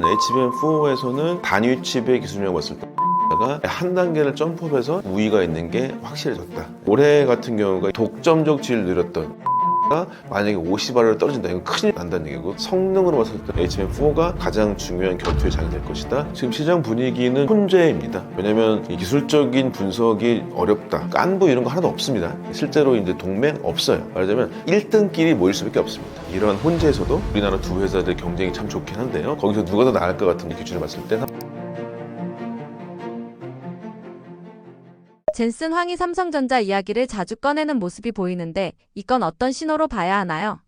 HBM4에서는 단위 칩의 기술력을 봤을 때 한 단계를 점프해서 우위가 있는 게 확실해졌다. 올해 같은 경우가 독점적 지위를 누렸던 만약에 50R을 떨어진다, 이건 큰일 난다는 얘기고, 성능으로 봤을 때 HBM4가 가장 중요한 결투의 장이 될 것이다. 지금 시장 분위기는 혼재입니다. 왜냐면 이 기술적인 분석이 어렵다, 깐부 이런 거 하나도 없습니다. 실제로 이제 동맹 없어요. 말하자면 1등끼리 모일 수밖에 없습니다. 이러한 혼재에서도 우리나라 두 회사들 경쟁이 참 좋긴 한데요, 거기서 누가 더 나을 것 같은 기준을 봤을 때 젠슨 황이 삼성전자 이야기를 자주 꺼내는 모습이 보이는데 이건 어떤 신호로 봐야 하나요?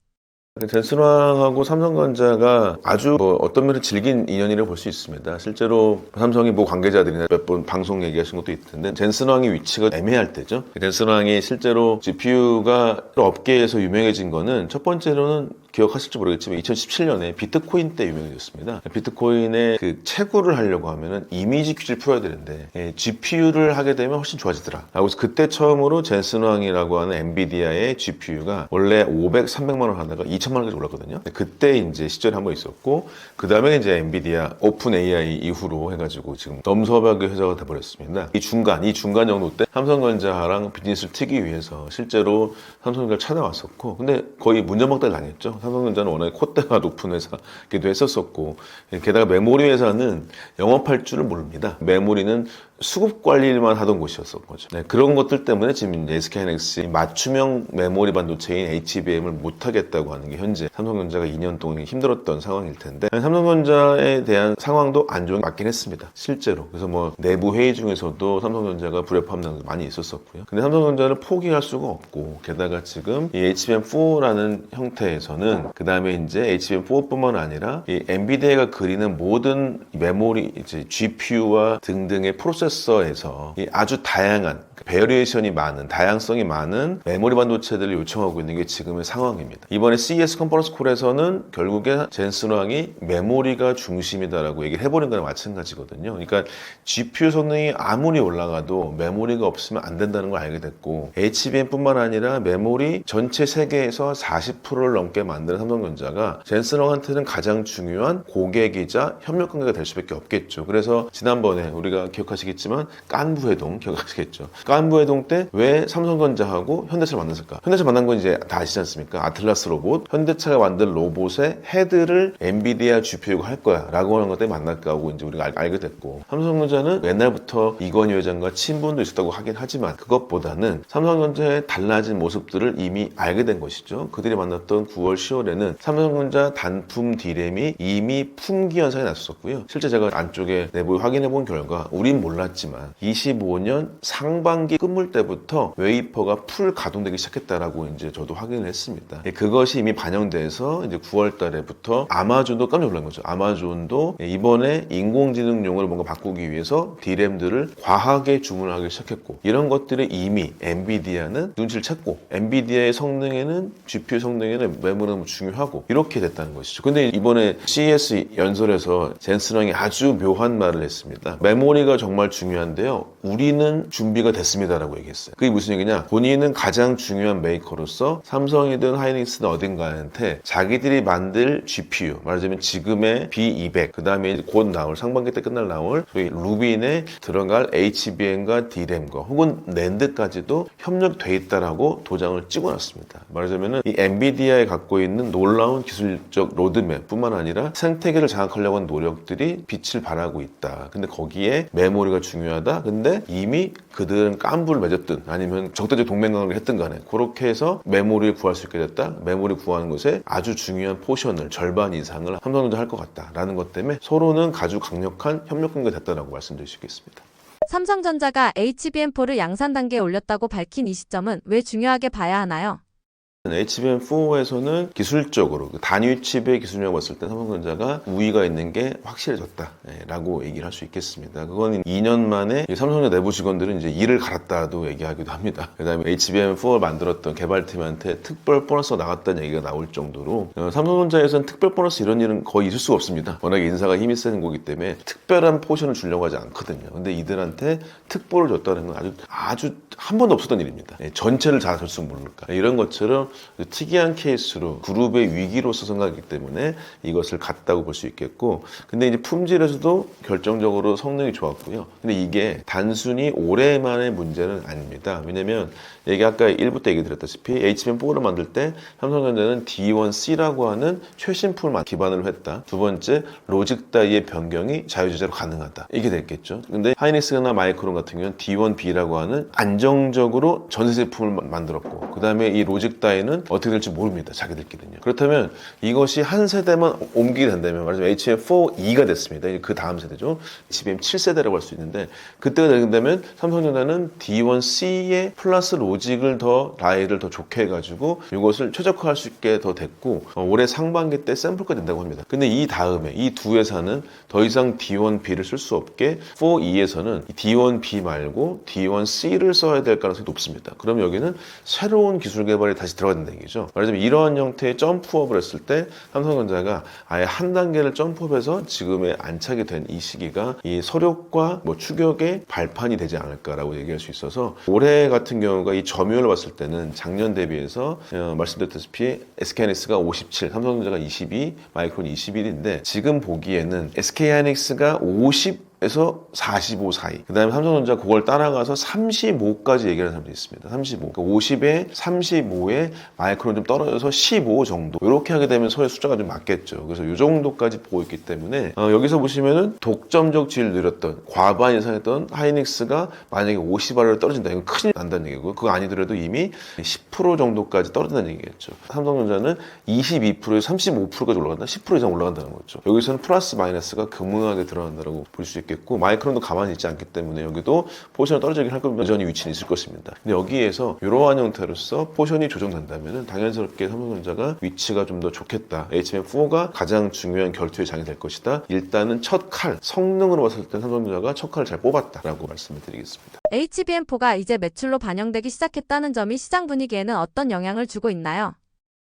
젠슨황하고 삼성전자가 아주 어떤 면에서 질긴 인연이라고 볼 수 있습니다. 실제로 삼성이 관계자들이나 몇 번 방송 얘기하신 것도 있던데, 젠슨황의 위치가 애매할 때죠. 젠슨황이 실제로 GPU가 업계에서 유명해진 거는, 첫 번째로는 기억하실지 모르겠지만 2017년에 비트코인 때 유명해졌습니다. 비트코인의 그 채굴을 하려고 하면은 이미지 퀴즈를 풀어야 되는데 GPU를 하게 되면 훨씬 좋아지더라. 그래서 그때 처음으로 젠슨황이라고 하는 엔비디아의 GPU가 원래 500, 300만 원 하다가 2천만 원까지 올랐거든요. 그때 이제 시절이 한번 있었고, 그 다음에 이제 엔비디아 오픈 AI 이후로 해가지고 지금 넘서벽의 회사가 돼버렸습니다. 이 중간 정도 때 삼성전자랑 비즈니스를 트기 위해서 실제로 삼성전자를 찾아왔었고, 근데 거의 문전박대를 당했죠. 삼성전자는 워낙에 콧대가 높은 회사기도 했었고, 게다가 메모리 회사는 영업할 줄을 모릅니다. 메모리는 수급 관리만 하던 곳이었던 거죠. 네, 그런 것들 때문에 지금 SK하이닉스의 맞춤형 메모리 반도체인 HBM을 못하겠다고 하는 게 현재 삼성전자가 2년 동안 힘들었던 상황일 텐데, 삼성전자에 대한 상황도 안 좋은 게 맞긴 했습니다. 실제로. 그래서 내부 회의 중에서도 삼성전자가 불협화음도 많이 있었었고요. 근데 삼성전자는 포기할 수가 없고, 게다가 지금 이 HBM4라는 형태에서는 그 다음에 이제 HBM4뿐만 아니라 이 엔비디아가 그리는 모든 메모리, 이제 GPU와 등등의 프로세서에서 이 아주 다양한 베리에이션이 많은, 다양성이 많은 메모리 반도체들을 요청하고 있는 게 지금의 상황입니다. 이번에 CES 컨퍼런스 콜에서는 결국에 젠슨황이 메모리가 중심이다라고 얘기를 해버린 거랑 마찬가지거든요. 그러니까 GPU 성능이 아무리 올라가도 메모리가 없으면 안 된다는 걸 알게 됐고, HBM뿐만 아니라 메모리 전체 세계에서 40%를 넘게 만드는 삼성전자가 젠슨황한테는 가장 중요한 고객이자 협력 관계가 될 수밖에 없겠죠. 그래서 지난번에 우리가 기억하시겠지만 깐부회동 기억하시겠죠. 깐부회동 때 왜 삼성전자하고 현대차를 만났을까? 현대차 만난 건 이제 다 아시지 않습니까? 아틀라스 로봇, 현대차가 만든 로봇의 헤드를 엔비디아 GPU가 할 거야 라고 하는 것 때문에 만날까 하고 이제 우리가 알게 됐고, 삼성전자는 옛날부터 이건희 회장과 친분도 있었다고 하긴 하지만 그것보다는 삼성전자의 달라진 모습들을 이미 알게 된 것이죠. 그들이 만났던 9월, 10월에는 삼성전자 단품 D램이 이미 품귀 현상이 났었고요. 실제 제가 안쪽에 내부 확인해 본 결과, 우린 몰랐지만 25년 상반기 끝물 때부터 웨이퍼가 풀 가동되기 시작했다라고 이제 저도 확인을 했습니다. 그것이 이미 반영돼서 이제 9월 달에부터 아마존도 깜짝 놀란 거죠. 아마존도 이번에 인공지능용으로 뭔가 바꾸기 위해서 D램들을 과하게 주문을 하기 시작했고, 이런 것들을 이미 엔비디아는 눈치를 챘고, 엔비디아의 성능에는 GPU 성능에는 메모리가 너무 중요하고, 이렇게 됐다는 것이죠. 근데 이번에 CES 연설에서 젠슨황이 아주 묘한 말을 했습니다. 메모리가 정말 중요한데요, 우리는 준비가 됐습니다라고 얘기했어요. 그게 무슨 얘기냐? 본인은 가장 중요한 메이커로서 삼성이든 하이닉스든 어딘가한테 자기들이 만들 GPU, 말하자면 지금의 B200, 그 다음에 곧 나올, 상반기 때 끝날 나올 루빈에 들어갈 HBM과 D램과 혹은 낸드까지도 협력돼 있다라고 도장을 찍어놨습니다. 말하자면 이 엔비디아에 갖고 있는 놀라운 기술적 로드맵 뿐만 아니라 생태계를 장악하려고 하는 노력들이 빛을 발하고 있다. 근데 거기에 메모리가 중요하다. 근데 이미 그들은 깐부를 맺었든 아니면 적대적 동맹관계를 했든 간에 그렇게 해서 메모리를 구할 수 있게 됐다. 메모리 구하는 것에 아주 중요한 포션을, 절반 이상을 삼성전자 할 것 같다라는 것 때문에 서로는 아주 강력한 협력 관계가 됐다라고 말씀드릴 수 있겠습니다. 삼성전자가 HBM4를 양산 단계에 올렸다고 밝힌 이 시점은 왜 중요하게 봐야 하나요? HBM4에서는 기술적으로 단위 칩의 기술력을 봤을 때 삼성전자가 우위가 있는 게 확실해졌다 라고 얘기를 할 수 있겠습니다. 그건 2년 만에 삼성전자 내부 직원들은 이제 일을 갈았다도 얘기하기도 합니다. 그 다음에 HBM4를 만들었던 개발팀한테 특별 보너스가 나갔다는 얘기가 나올 정도로, 삼성전자에서는 특별 보너스 이런 일은 거의 있을 수가 없습니다. 워낙에 인사가 힘이 세는 거기 때문에 특별한 포션을 주려고 하지 않거든요. 근데 이들한테 특보를 줬다는 건 아주 한 번도 없었던 일입니다. 전체를 다 줬으면 모를까. 이런 것처럼 특이한 케이스로 그룹의 위기로서 생각하기 때문에 이것을 갔다고 볼 수 있겠고, 근데 이제 품질에서도 결정적으로 성능이 좋았고요. 근데 이게 단순히 올해만의 문제는 아닙니다. 왜냐면 얘기 아까 1부 때 얘기 드렸다시피 HBM4를 만들 때 삼성전자는 D1C라고 하는 최신품을 기반으로 했다. 두 번째, 로직 다이의 변경이 자유제재로 가능하다. 이게 됐겠죠. 근데 하이닉스나 마이크론 같은 경우는 D1B라고 하는 안정적으로 전세 제품을 만들었고, 그 다음에 이 로직 다이는 어떻게 될지 모릅니다. 자기들끼리는요. 그렇다면 이것이 한 세대만 옮기게 된다면, 말하자면 HBM4E가 됐습니다. 그 다음 세대죠. HBM7세대라고 할 수 있는데, 그때가 된다면 삼성전자는 D1C의 플러스 로직을 더 라이를 더 좋게 해가지고 이것을 최적화할 수 있게 더 됐고, 올해 상반기 때 샘플化된다고 합니다. 근데 이 다음에 이 두 회사는 더 이상 D1B를 쓸 수 없게 4E에서는 D1B 말고 D1C를 써야 될 가능성이 높습니다. 그럼 여기는 새로운 기술 개발이 다시 들어가야 된다는 얘기죠. 말하자면 이러한 형태의 점프업을 했을 때 삼성전자가 아예 한 단계를 점프업해서 지금의 안착이 된 이 시기가 이 서력과 추격의 발판이 되지 않을까라고 얘기할 수 있어서, 올해 같은 경우가 이 점유율을 봤을 때는 작년 대비해서 말씀드렸다시피 SK하이닉스가 57, 삼성전자가 22, 마이크론 21인데 지금 보기에는 SK하이닉스가 50 에서 45 사이. 그 다음에 삼성전자 그걸 따라가서 35까지 얘기하는 사람들이 있습니다. 35. 그러니까 50에 35에 마이크론 좀 떨어져서 15 정도. 이렇게 하게 되면 서로의 숫자가 좀 맞겠죠. 그래서 이 정도까지 보고 있기 때문에 여기서 보시면은 독점적 지위를 누렸던 과반 이상했던 하이닉스가 만약에 50알로 떨어진다. 이건 큰일 난다는 얘기고, 그거 아니더라도 이미 10% 정도까지 떨어진다는 얘기겠죠. 삼성전자는 22%에서 35%까지 올라간다. 10% 이상 올라간다는 거죠. 여기서는 플러스 마이너스가 극명하게 들어간다고 볼 수 있겠고, 마이크론도 가만히 있지 않기 때문에 여기도 포지션이 떨어지긴 할 겁니다. 여전히 위치는 있을 것입니다. 근데 여기에서 이러한 형태로서 포지션이 조정된다면 당연스럽게 삼성전자가 위치가 좀 더 좋겠다. HBM4가 가장 중요한 결투의 장이 될 것이다. 일단은 첫 칼, 성능으로 봤을 때 삼성전자가 첫 칼을 잘 뽑았다라고 말씀을 드리겠습니다. HBM4가 이제 매출로 반영되기 시작했다는 점이 시장 분위기에는 어떤 영향을 주고 있나요?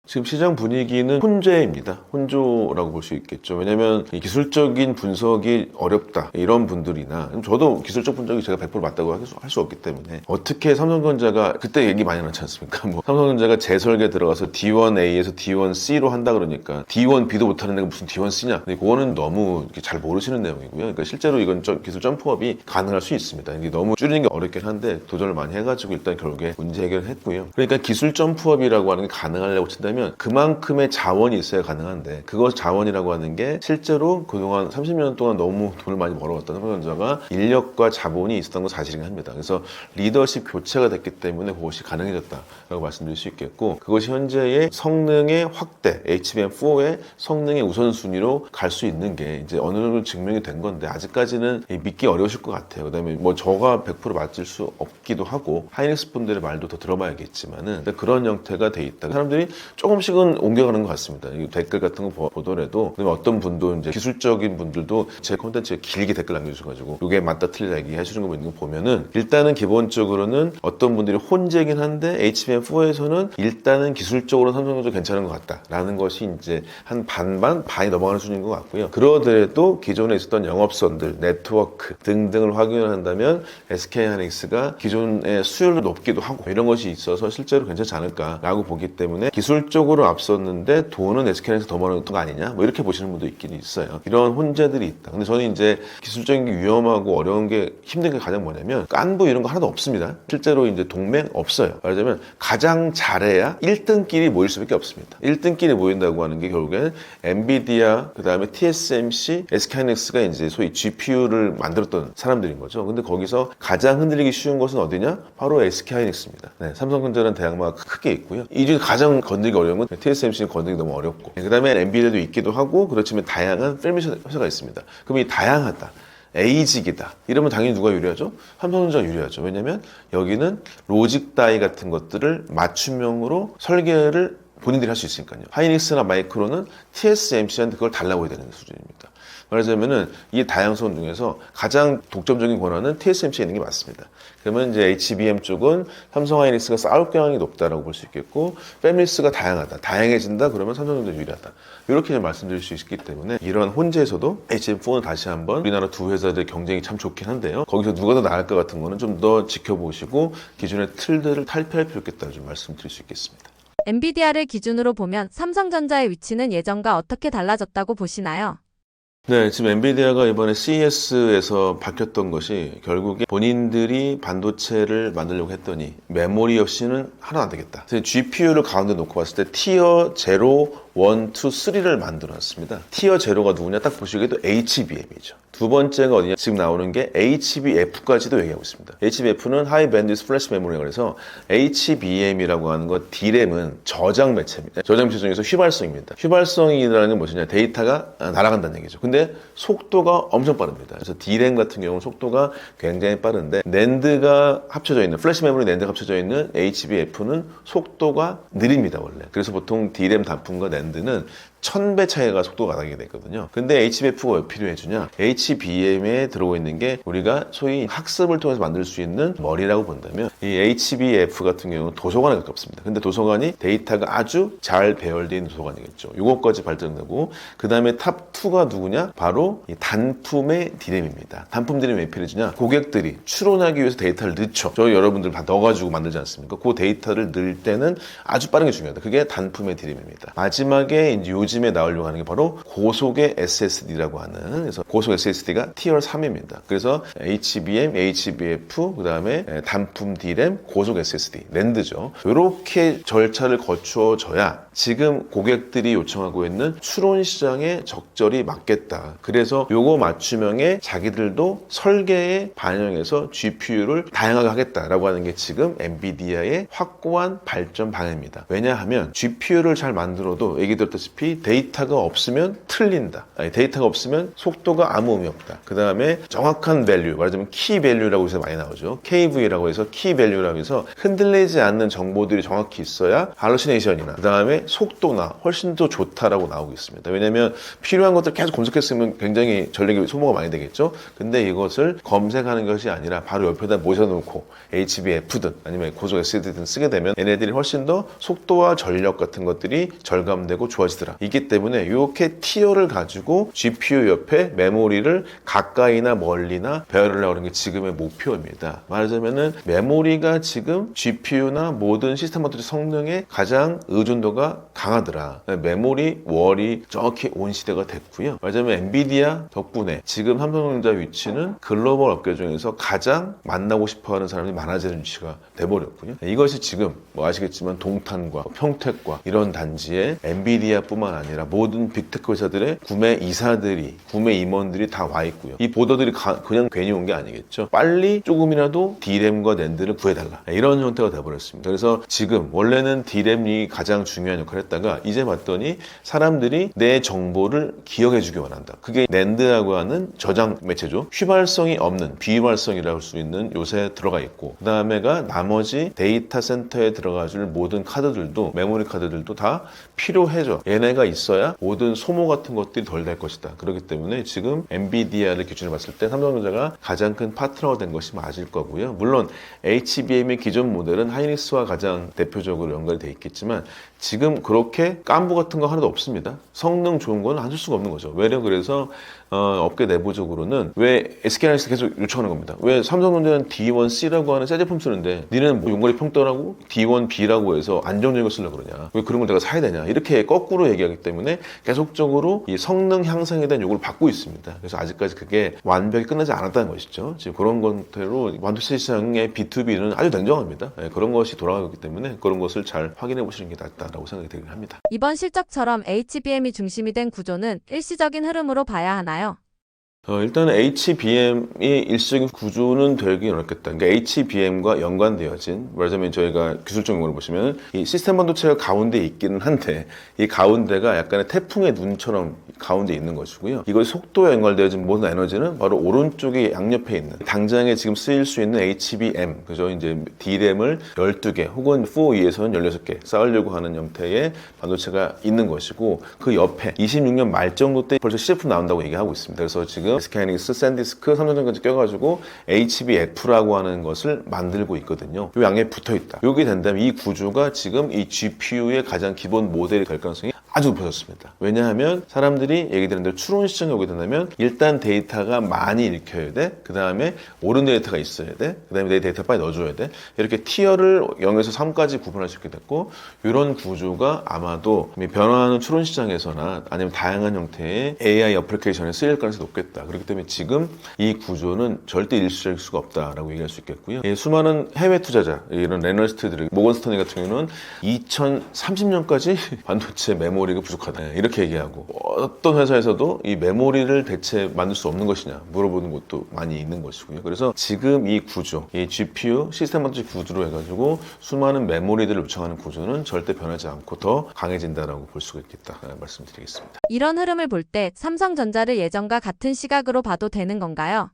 지금 시장 분위기는 혼재입니다. 혼조라고 볼 수 있겠죠. 왜냐하면 이 기술적인 분석이 어렵다 이런 분들이나, 저도 기술적 분석이 제가 100% 맞다고 할 수 없기 때문에, 어떻게 삼성전자가 그때 얘기 많이 나지 않습니까? 삼성전자가 재설계 들어가서 D1A에서 D1C로 한다 그러니까 D1B도 못하는 애가 무슨 D1C냐? 근데 그거는 너무 잘 모르시는 내용이고요. 그러니까 실제로 이건 기술 점프업이 가능할 수 있습니다. 이게 너무 줄이는 게 어렵긴 한데 도전을 많이 해가지고 일단 결국에 문제 해결을 했고요. 그러니까 기술 점프업이라고 하는 게 가능하려고 친다면 그만큼의 자원이 있어야 가능한데, 그것 자원이라고 하는 게 실제로 그동안 30년 동안 너무 돈을 많이 벌어왔던 삼성전자가 인력과 자본이 있었던 건 사실이긴 합니다. 그래서 리더십 교체가 됐기 때문에 그것이 가능해졌다라고 말씀드릴 수 있겠고, 그것이 현재의 성능의 확대, HBM4의 성능의 우선순위로 갈 수 있는 게 이제 어느 정도 증명이 된 건데, 아직까지는 믿기 어려우실 것 같아요. 그 다음에 저가 100% 맞을 수 없기도 하고 하이닉스 분들의 말도 더 들어봐야겠지만은 그런 형태가 돼 있다. 사람들이 조금씩은 옮겨가는 것 같습니다. 댓글 같은 거 보더라도 어떤 분도 이제 기술적인 분들도 제 콘텐츠에 길게 댓글 남겨주셔가지고 이게 맞다 틀리다 얘기하시는 거 있는 거 보면은, 일단은 기본적으로는 어떤 분들이 혼재긴 한데 HBM4에서는 일단은 기술적으로 삼성전자 괜찮은 것 같다라는 것이 이제 한 반이 넘어가는 수준인 것 같고요. 그러더라도 기존에 있었던 영업선들, 네트워크 등등을 확인을 한다면 SK하이닉스가 기존의 수율도 높기도 하고 이런 것이 있어서 실제로 괜찮지 않을까라고 보기 때문에, 기술적으로 앞섰는데 돈은 SK하이닉스 더 많은 거 아니냐? 이렇게 보시는 분도 있긴 있어요. 이런 혼재들이 있다. 근데 저는 이제 기술적인 게 위험하고 어려운 게 힘든 게 가장 뭐냐면, 깐부 이런 거 하나도 없습니다. 실제로 이제 동맹 없어요. 말하자면 가장 잘해야 1등끼리 모일 수밖에 없습니다. 1등끼리 모인다고 하는 게 결국엔 엔비디아, 그 다음에 TSMC, SK하이닉스가 이제 소위 GPU를 만들었던 사람들인 거죠. 근데 거기서 가장 흔들리기 쉬운 것은 어디냐? 바로 SK하이닉스입니다. 네, 삼성전자는 대항마가 크게 있고요. 이 중에 가장 건드리기 어려운 건 TSMC는 건드리기 너무 어렵고, 그 다음에 엔비디아도 있기도 하고, 그렇지만 다양한 필름 회사가 있습니다. 그럼 이 다양하다, 에이직이다 이러면 당연히 누가 유리하죠? 삼성전자가 유리하죠. 왜냐면 여기는 로직 다이 같은 것들을 맞춤형으로 설계를 본인들이 할 수 있으니까요. 하이닉스나 마이크론은 TSMC한테 그걸 달라고 해야 되는 수준입니다. 말하자면은 이 다양성 중에서 가장 독점적인 권한은 TSMC에 있는 게 맞습니다. 그러면 이제 HBM 쪽은 삼성 하이닉스가 싸울 경향이 높다라고 볼 수 있겠고, 패밀리스가 다양하다, 다양해진다 그러면 삼성전자 유리하다, 이렇게 말씀드릴 수 있기 때문에, 이런 혼재에서도 HBM4는 다시 한번 우리나라 두 회사들 경쟁이 참 좋긴 한데요. 거기서 누가 더 나을 것 같은 거는 좀 더 지켜보시고 기존의 틀들을 탈피할 필요 있겠다는 좀 말씀드릴 수 있겠습니다. 엔비디아를 기준으로 보면 삼성전자의 위치는 예전과 어떻게 달라졌다고 보시나요? 네, 지금 엔비디아가 이번에 CES에서 밝혔던 것이 결국에 본인들이 반도체를 만들려고 했더니 메모리 없이는 하나 안 되겠다. GPU를 가운데 놓고 봤을 때 티어 0, 1, 2, 3를 만들어놨습니다. 티어 0가 누구냐 딱 보시기에도 HBM이죠. 두 번째가 어디냐? 지금 나오는 게 HBF까지도 얘기하고 있습니다. HBF는 하이 밴드위스 플래시 메모리가 그래서 HBM이라고 하는 것, D램은 저장 매체입니다. 저장 매체 중에서 휘발성입니다. 휘발성이라는 건 무엇이냐? 데이터가 날아간다는 얘기죠. 근데 속도가 엄청 빠릅니다. 그래서 D램 같은 경우는 속도가 굉장히 빠른데 낸드가 합쳐져 있는 플래시 메모리 낸드가 합쳐져 있는 HBF는 속도가 느립니다, 원래. 그래서 보통 D램 단품과 낸드는 1000배 차이가 속도가 나게 되거든요. 근데 HBF가 왜 필요해주냐? HBM에 들어가 있는 게 우리가 소위 학습을 통해서 만들 수 있는 머리라고 본다면 이 HBF 같은 경우는 도서관에 가깝습니다. 근데 도서관이 데이터가 아주 잘 배열되어 있는 도서관이겠죠. 요것까지 발전되고 그 다음에 탑 2가 누구냐? 바로 이 단품의 D램입니다. 단품 D램이 왜 필요해주냐? 고객들이 추론하기 위해서 데이터를 넣죠. 저희 여러분들 다 넣어가지고 만들지 않습니까? 그 데이터를 넣을 때는 아주 빠른 게 중요하다. 그게 단품의 D램입니다. 마지막에 이제 요즘에 나오려고 하는 게 바로 고속의 SSD라고 하는, 그래서 고속 SSD가 티어 3입니다. 그래서 HBM, HBF, 그 다음에 단품 D램, 고속 SSD, 낸드죠. 이렇게 절차를 거추어져야 지금 고객들이 요청하고 있는 추론 시장에 적절히 맞겠다. 그래서 요거 맞춤형에 자기들도 설계에 반영해서 GPU를 다양하게 하겠다라고 하는 게 지금 엔비디아의 확고한 발전 방향입니다. 왜냐하면 GPU를 잘 만들어도 얘기 들었다시피 데이터가 없으면 틀린다. 아니, 데이터가 없으면 속도가 아무 의미 없다. 그 다음에 정확한 밸류, 말하자면 키 밸류라고 해서 많이 나오죠. KV라고 해서 키 밸류라고 해서 흔들리지 않는 정보들이 정확히 있어야 할루시네이션이나 그 다음에 속도나 훨씬 더 좋다라고 나오고 있습니다. 왜냐하면 필요한 것들 계속 검색했으면 굉장히 전력이 소모가 많이 되겠죠. 근데 이것을 검색하는 것이 아니라 바로 옆에다 모셔놓고 HBF든 아니면 고속 SSD든 쓰게 되면 얘네들이 훨씬 더 속도와 전력 같은 것들이 절감되고 좋아지더라. 이기 때문에 이렇게 티어를 가지고 GPU 옆에 메모리를 가까이나 멀리나 배열하려고 하는 게 지금의 목표입니다. 말하자면은 메모리가 지금 GPU나 모든 시스템 반도체 성능에 가장 의존도가 강하더라. 메모리 월이 정확히 온 시대가 됐고요. 말하자면 엔비디아 덕분에 지금 삼성전자 위치는 글로벌 업계 중에서 가장 만나고 싶어하는 사람이 많아지는 위치가 돼버렸군요. 이것이 지금 뭐 아시겠지만 동탄과 평택과 이런 단지에 엔비디아뿐만 아니라 모든 빅테크 회사들의 구매 이사들이, 구매 임원들이 다 와 있고요. 이 보더들이 그냥 괜히 온 게 아니겠죠. 빨리 조금이라도 D램과 낸드를 구해달라. 이런 형태가 돼버렸습니다. 그래서 지금 원래는 D램이 가장 중요한 역할을 했다가 이제 봤더니 사람들이 내 정보를 기억해주기 원한다. 그게 낸드라고 하는 저장 매체죠. 휘발성이 없는 비휘발성이라고 할 수 있는 요새 들어가 있고 그 다음에가 나머지 데이터 센터에 들어가줄 모든 카드들도 메모리 카드들도 다 필요해져. 얘네가 있어야 모든 소모 같은 것들이 덜 될 것이다. 그렇기 때문에 지금 엔비디아를 기준으로 봤을 때 삼성전자가 가장 큰 파트너가 된 것이 맞을 거고요. 물론 HBM의 기존 모델은 하이닉스와 가장 대표적으로 연결이 돼 있겠지만 지금 그렇게 깐부 같은 거 하나도 없습니다. 성능 좋은 건 안 줄 수가 없는 거죠. 왜냐 그래서 업계 내부적으로는 왜 SK하이닉스 계속 요청하는 겁니다. 왜 삼성전자는 D1C라고 하는 새 제품 쓰는데 니는 뭐 용거리 평떨하고 D1B라고 해서 안정적인 거 쓰려고 그러냐. 왜 그런 걸 내가 사야 되냐. 이렇게 거꾸로 얘기하기 때문에 계속적으로 이 성능 향상에 대한 요구를 받고 있습니다. 그래서 아직까지 그게 완벽히 끝나지 않았다는 것이죠. 지금 그런 것대로 반도체 시장의 B2B는 아주 냉정합니다. 그런 것이 돌아가고 있기 때문에 그런 것을 잘 확인해 보시는 게 낫다라고 생각이 들긴 합니다. 이번 실적처럼 HBM이 중심이 된 구조는 일시적인 흐름으로 봐야 하나요? 일단은 HBM이 일시적인 구조는 되긴 어렵겠다. 그러니까 HBM과 연관되어진, 말하자면 저희가 기술적 용어를 보시면 이 시스템 반도체가 가운데 있기는 한데 이 가운데가 약간의 태풍의 눈처럼 가운데 있는 것이고요. 이것이 속도에 연관되어진 모든 에너지는 바로 오른쪽에 양옆에 있는 당장에 지금 쓰일 수 있는 HBM, 그죠? 이제 D램을 12개 혹은 4E에서는 16개 쌓으려고 하는 형태의 반도체가 있는 것이고 그 옆에 26년 말 정도 때 벌써 시제품 나온다고 얘기하고 있습니다. 그래서 지금 SK하이닉스, 샌디스크, 삼성전자까지 껴가지고 HBF라고 하는 것을 만들고 있거든요. 이 양에 붙어 있다. 이게 된다면 이 구조가 지금 이 GPU의 가장 기본 모델이 될 가능성이 아주 높아졌습니다. 왜냐하면 사람들이 얘기 드는 대로 추론 시장에 오게 된다면 일단 데이터가 많이 읽혀야 돼. 그 다음에 옳은 데이터가 있어야 돼. 그 다음에 내 데이터 빨리 넣어줘야 돼. 이렇게 티어를 0에서 3까지 구분할 수 있게 됐고 이런 구조가 아마도 변화하는 추론 시장에서나 아니면 다양한 형태의 AI 어플리케이션에 쓰일 가능성이 높겠다. 그렇기 때문에 지금 이 구조는 절대 일시적일 수가 없다라고 얘기할 수 있겠고요. 수많은 해외 투자자, 이런 레널스트들, 모건 스탠리 같은 경우는 2030년까지 반도체 메모리가 부족하다. 이렇게 얘기하고 어떤 회사에서도 이 메모리를 대체 만들 수 없는 것이냐 물어보는 것도 많이 있는 것이고요. 그래서 지금 이 구조, 이 GPU 시스템 반도체 구조로 해가지고 수많은 메모리들을 요청하는 구조는 절대 변하지 않고 더 강해진다라고 볼 수가 있겠다 말씀드리겠습니다. 이런 흐름을 볼 때 삼성전자를 예전과 같은 시각으로 봐도 되는 건가요?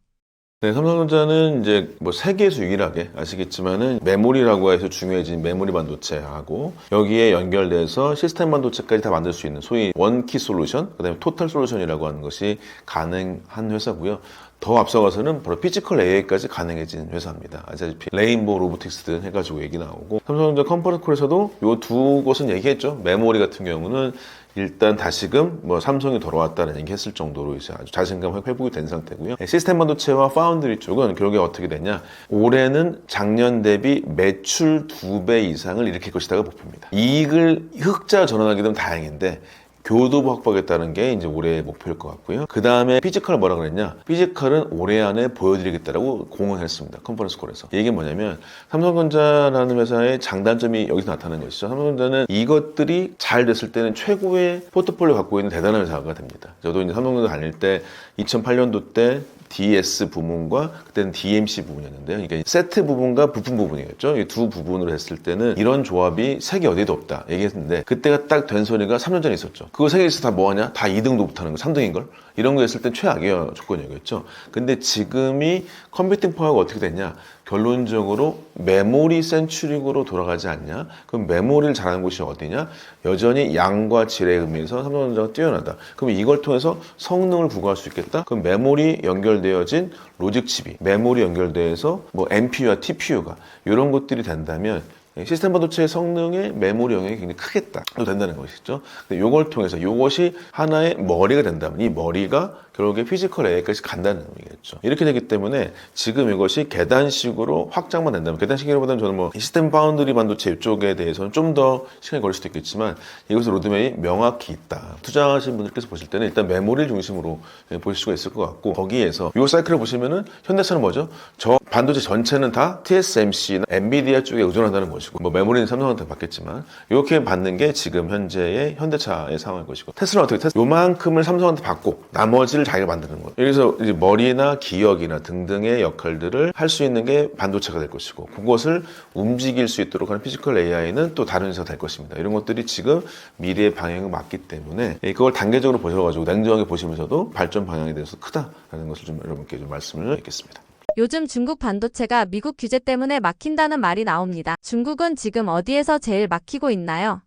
네, 삼성전자는 이제 뭐 세계에서 유일하게 아시겠지만은 메모리라고 해서 중요해진 메모리 반도체하고 여기에 연결돼서 시스템 반도체까지 다 만들 수 있는 소위 원키 솔루션, 그다음에 토탈 솔루션이라고 하는 것이 가능한 회사고요. 더 앞서가서는 바로 피지컬 AI까지 가능해진 회사입니다. 아시다시피 레인보우 로보틱스 해가지고 얘기 나오고 삼성전자 컨퍼런스 콜에서도 요 두 곳은 얘기했죠. 메모리 같은 경우는 일단 다시금 뭐 삼성이 돌아왔다는 얘기 했을 정도로 이제 아주 자신감 회복이 된 상태고요. 시스템 반도체와 파운드리 쪽은 결국에 어떻게 됐냐. 올해는 작년 대비 매출 2배 이상을 일으킬 것이다가 목표입니다. 이익을 흑자 전환하게 되면 다행인데 교도부 확보하겠다는 게 이제 올해의 목표일 것 같고요. 그 다음에 피지컬 뭐라 그랬냐? 피지컬은 올해 안에 보여드리겠다라고 공언했습니다. 컨퍼런스 콜에서. 이게 뭐냐면 삼성전자라는 회사의 장단점이 여기서 나타나는 것이죠. 삼성전자는 이것들이 잘 됐을 때는 최고의 포트폴리오 갖고 있는 대단한 회사가 됩니다. 저도 이제 삼성전자 다닐 때 2008년도 때 DS 부문과 그때는 DMC 부분이었는데요. 이게 세트 부분과 부품 부분이었죠. 이 두 부분으로 했을 때는 이런 조합이 세계 어디에도 없다 얘기했는데 그때가 딱 된 소리가 3년 전에 있었죠. 그거 세계에서 다 뭐하냐? 다 2등도 못하는 거, 3등인걸? 이런 거 했을 땐 최악의 조건이었죠. 근데 지금이 컴퓨팅 파워가 어떻게 됐냐? 결론적으로 메모리 센츄릭으로 돌아가지 않냐? 그럼 메모리를 잘하는 곳이 어디냐? 여전히 양과 질의 의미에서 삼성전자가 뛰어나다. 그럼 이걸 통해서 성능을 구가할 수 있겠다? 그럼 메모리 연결되어진 로직 칩이 메모리 연결돼서 뭐 NPU와 TPU가 이런 것들이 된다면 시스템 반도체의 성능의 메모리 영역이 굉장히 크겠다. 또 된다는 것이죠. 근데 이걸 통해서 이것이 하나의 머리가 된다면 이 머리가 결국에 피지컬 AI까지 간다는 의미겠죠. 이렇게 되기 때문에 지금 이것이 계단식으로 확장만 된다면 계단식이라보다는 저는 뭐 시스템 파운드리 반도체 이쪽에 대해서는 좀 더 시간이 걸릴 수도 있겠지만 이것의 로드맵이 명확히 있다. 투자하신 분들께서 보실 때는 일단 메모리를 중심으로 보실 수가 있을 것 같고 거기에서 이 사이클을 보시면은 현대차는 뭐죠? 저 반도체 전체는 다 TSMC나 엔비디아 쪽에 의존한다는 것이고 뭐 메모리는 삼성한테 받겠지만 이렇게 받는 게 지금 현재의 현대차의 상황인 것이고 테슬라는 어떻게 요만큼을 삼성한테 받고 나머지를 자기가 만드는 거예요. 여기서 이제 머리나 기억이나 등등의 역할들을 할 수 있는 게 반도체가 될 것이고 그것을 움직일 수 있도록 하는 피지컬 AI는 또 다른 회사가 될 것입니다. 이런 것들이 지금 미래의 방향을 맞기 때문에 그걸 단계적으로 보셔가지고 냉정하게 보시면서도 발전 방향에 대해서 크다라는 것을 좀 여러분께 좀 말씀을 드리겠습니다. 요즘 중국 반도체가 미국 규제 때문에 막힌다는 말이 나옵니다. 중국은 지금 어디에서 제일 막히고 있나요?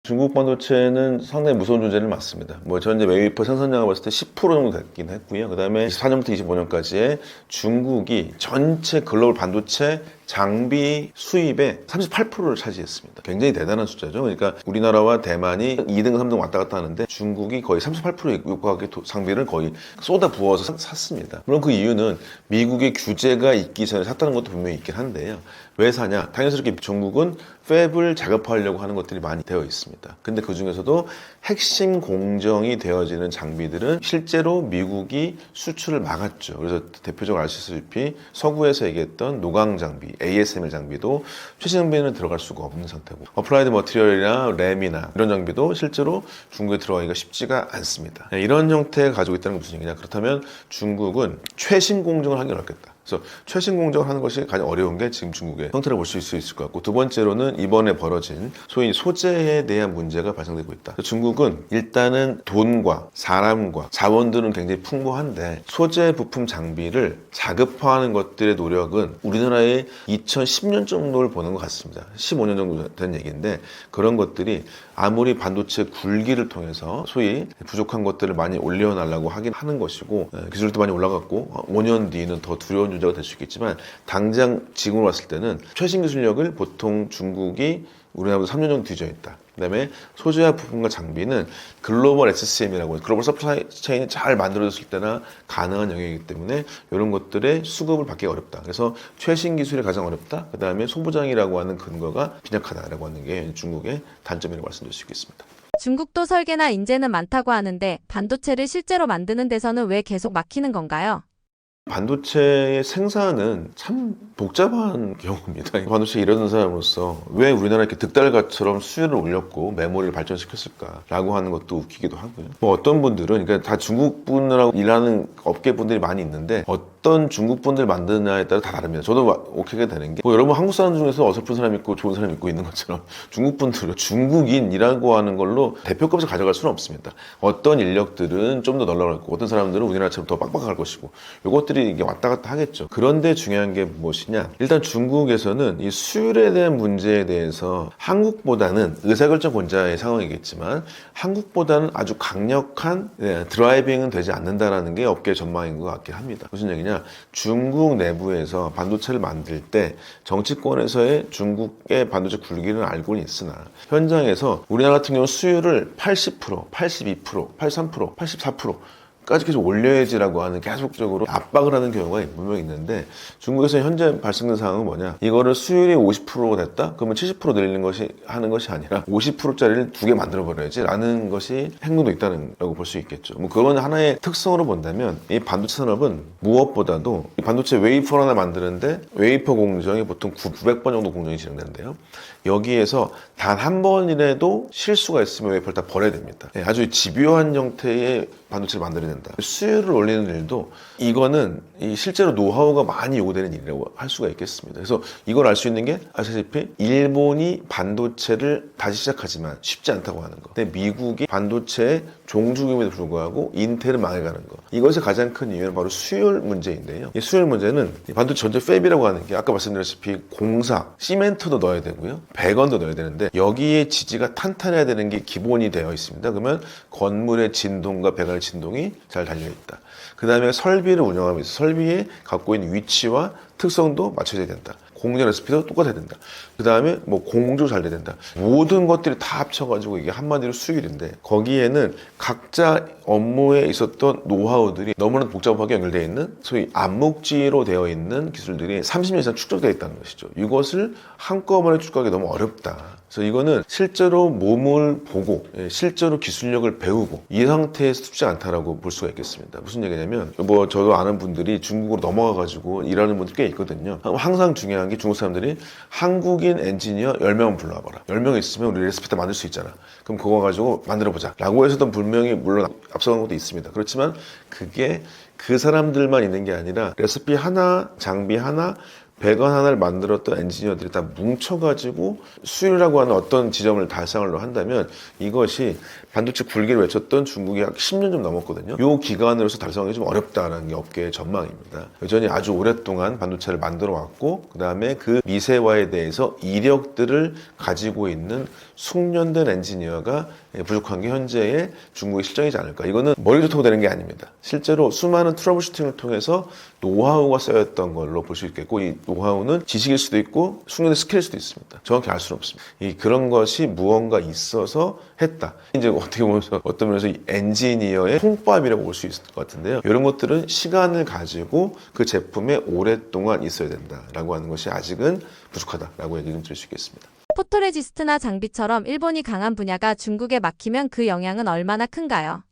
중국 반도체는 상당히 무서운 존재를 맞습니다. 뭐 전제 웨이퍼 생산량을 봤을 때 10% 정도 됐긴 했고요. 그 다음에 24년부터 25년까지의 중국이 전체 글로벌 반도체 장비 수입의 38%를 차지했습니다. 굉장히 대단한 숫자죠. 그러니까 우리나라와 대만이 2등, 3등 왔다 갔다 하는데 중국이 거의 38%의 육박의 장비를 거의 쏟아 부어서 샀습니다. 물론 그 이유는 미국의 규제가 있기 전에 샀다는 것도 분명히 있긴 한데요. 왜 사냐? 당연스럽게 중국은 팹을 작업하려고 하는 것들이 많이 되어 있습니다. 근데 그 중에서도 핵심 공정이 되어지는 장비들은 실제로 미국이 수출을 막았죠. 그래서 대표적으로 아시다시피 서구에서 얘기했던 노광 장비, ASML 장비도 최신 장비는 들어갈 수가 없는 상태고 어플라이드 머티리얼이나 램이나 이런 장비도 실제로 중국에 들어가기가 쉽지가 않습니다. 이런 형태가 가지고 있다는 게 무슨 얘기냐? 그렇다면 중국은 최신 공정을 하기 어렵겠다. 그래서 최신 공정을 하는 것이 가장 어려운 게 지금 중국의 형태를 볼 수 있을 것 같고 두 번째로는 이번에 벌어진 소위 소재에 대한 문제가 발생되고 있다. 중국은 일단은 돈과 사람과 자원들은 굉장히 풍부한데 소재 부품 장비를 자급화하는 것들의 노력은 우리나라의 2010년 정도를 보는 것 같습니다. 15년 정도 된 얘기인데 그런 것들이 아무리 반도체 굴기를 통해서 소위 부족한 것들을 많이 올려달라고 하긴 하는 것이고 기술도 많이 올라갔고 5년 뒤는 더 두려운 존재가 될 수 있겠지만 당장 지금으로 봤을 때는 최신 기술력을 보통 중국이 우리나라보다 3년 정도 뒤져 있다. 그다음에 소재와 부품과 장비는 글로벌 SCM이라고 글로벌 서플라이 체인이 잘 만들어졌을 때나 가능한 영역이기 때문에 이런 것들의 수급을 받기가 어렵다. 그래서 최신 기술이 가장 어렵다. 그다음에 소부장이라고 하는 근거가 빈약하다라고 하는 게 중국의 단점이라고 말씀드릴 수 있겠습니다. 중국도 설계나 인재는 많다고 하는데 반도체를 실제로 만드는 데서는 왜 계속 막히는 건가요? 반도체의 생산은 참 복잡한 경우입니다. 반도체 일하는 사람으로서 왜 우리나라 이렇게 득달같처럼 수요를 올렸고 메모리를 발전시켰을까라고 하는 것도 웃기기도 하고요. 뭐 어떤 분들은 그러니까 다 중국 분들하고 일하는 업계 분들이 많이 있는데 어떤 중국 분들 만드느냐에 따라 다 다릅니다. 저도 오케이가 되는 게 뭐 여러분 한국 사람 중에서 어설픈 사람 있고 좋은 사람 있고 있는 것처럼 중국 분들은 중국인이라고 하는 걸로 대표급에서 가져갈 수는 없습니다. 어떤 인력들은 좀 더 널널하고 어떤 사람들은 우리나라처럼 더 빡빡할 것이고 이것들이 이게 왔다 갔다 하겠죠. 그런데 중요한 게 무엇이냐? 일단 중국에서는 이 수율에 대한 문제에 대해서 한국보다는 의사결정 권자의 상황이겠지만 한국보다는 아주 강력한 드라이빙은 되지 않는다라는 게 업계 전망인 것 같긴 합니다. 무슨 얘기냐? 중국 내부에서 반도체를 만들 때 정치권에서의 중국의 반도체 굴기는 알고는 있으나 현장에서 우리나라 같은 경우 수율을 80%, 82%, 83%, 84% 까지 계속 올려야지라고 하는 계속적으로 압박을 하는 경우가 분명히 있는데 중국에서 현재 발생된 상황은 뭐냐? 이거를 수율이 50%가 됐다? 그러면 70% 늘리는 것이 하는 것이 아니라 50%짜리를 두 개 만들어 버려야지라는 것이 행동도 있다는 라고 볼 수 있겠죠. 뭐 그건 하나의 특성으로 본다면 이 반도체 산업은 무엇보다도 이 반도체 웨이퍼 하나 만드는데 웨이퍼 공정이 보통 900번 정도 공정이 진행되는데요. 여기에서 단 한 번이라도 실수가 있으면 웨이퍼를 다 버려야 됩니다. 아주 집요한 형태의 반도체를 만들어야 된다. 수율을 올리는 일도 이거는 실제로 노하우가 많이 요구되는 일이라고 할 수가 있겠습니다. 그래서 이걸 알 수 있는 게 아시다시피 일본이 반도체를 다시 시작하지만 쉽지 않다고 하는 거. 근데 미국이 반도체의 종주금에도 불구하고 인텔은 망해가는 거. 이것의 가장 큰 이유는 바로 수율 문제인데요. 이 수율 문제는 반도체 전체 팹이라고 하는 게 아까 말씀드렸다시피 공사, 시멘트도 넣어야 되고요. 배건도 넣어야 되는데 여기에 지지가 탄탄해야 되는 게 기본이 되어 있습니다. 그러면 건물의 진동과 배관의 진동이 잘 달려있다. 그 다음에 설비를 운영하면서 설비에 갖고 있는 위치와 특성도 맞춰져야 된다. 공정 레시피도 똑같아야 된다. 그 다음에 뭐 공조 잘 돼야 된다. 모든 것들이 다 합쳐가지고 이게 한마디로 수율인데 거기에는 각자 업무에 있었던 노하우들이 너무나 복잡하게 연결되어 있는 소위 암묵지로 되어 있는 기술들이 30년 이상 축적되어 있다는 것이죠. 이것을 한꺼번에 축적하기 너무 어렵다. 그래서 이거는 실제로 몸을 보고 실제로 기술력을 배우고 이 상태에서 쉽지 않다라고 볼 수가 있겠습니다. 무슨 얘기냐면 뭐 저도 아는 분들이 중국으로 넘어가가지고 일하는 분들 꽤 있거든요. 항상 중요한 게 중국 사람들이 한국인 엔지니어 10명 불러와봐라. 10명 있으면 우리 레시피 다 만들 수 있잖아. 그럼 그거 가지고 만들어보자 라고 해서도 분명히 물론 앞서간 것도 있습니다. 그렇지만 그게 그 사람들만 있는 게 아니라 레시피 하나, 장비 하나, 배관 하나를 만들었던 엔지니어들이 다 뭉쳐가지고 수율이라고 하는 어떤 지점을 달성을 한다면 이것이 반도체 굴기를 외쳤던 중국이 약 10년 좀 넘었거든요. 이 기간으로서 달성하기 좀 어렵다는 게 업계의 전망입니다. 여전히 아주 오랫동안 반도체를 만들어 왔고 그 다음에 그 미세화에 대해서 이력들을 가지고 있는 숙련된 엔지니어가 부족한 게 현재의 중국의 실정이지 않을까. 이거는 머리 좋다고 되는 게 아닙니다. 실제로 수많은 트러블 슈팅을 통해서 노하우가 쌓였던 걸로 볼 수 있겠고 이 노하우는 지식일 수도 있고 숙련된 스킬일 수도 있습니다. 정확히 알 수는 없습니다. 그런 것이 무언가 있어서 했다. 이제 어떻게 보면 어떤 면에서 이 엔지니어의 통밥이라고 볼 수 있을 것 같은데요. 이런 것들은 시간을 가지고 그 제품에 오랫동안 있어야 된다라고 하는 것이 아직은 부족하다라고 얘기 좀 드릴 수 있겠습니다. 포토레지스트나 장비처럼 일본이 강한 분야가 중국에 막히면 그 영향은 얼마나 큰가요?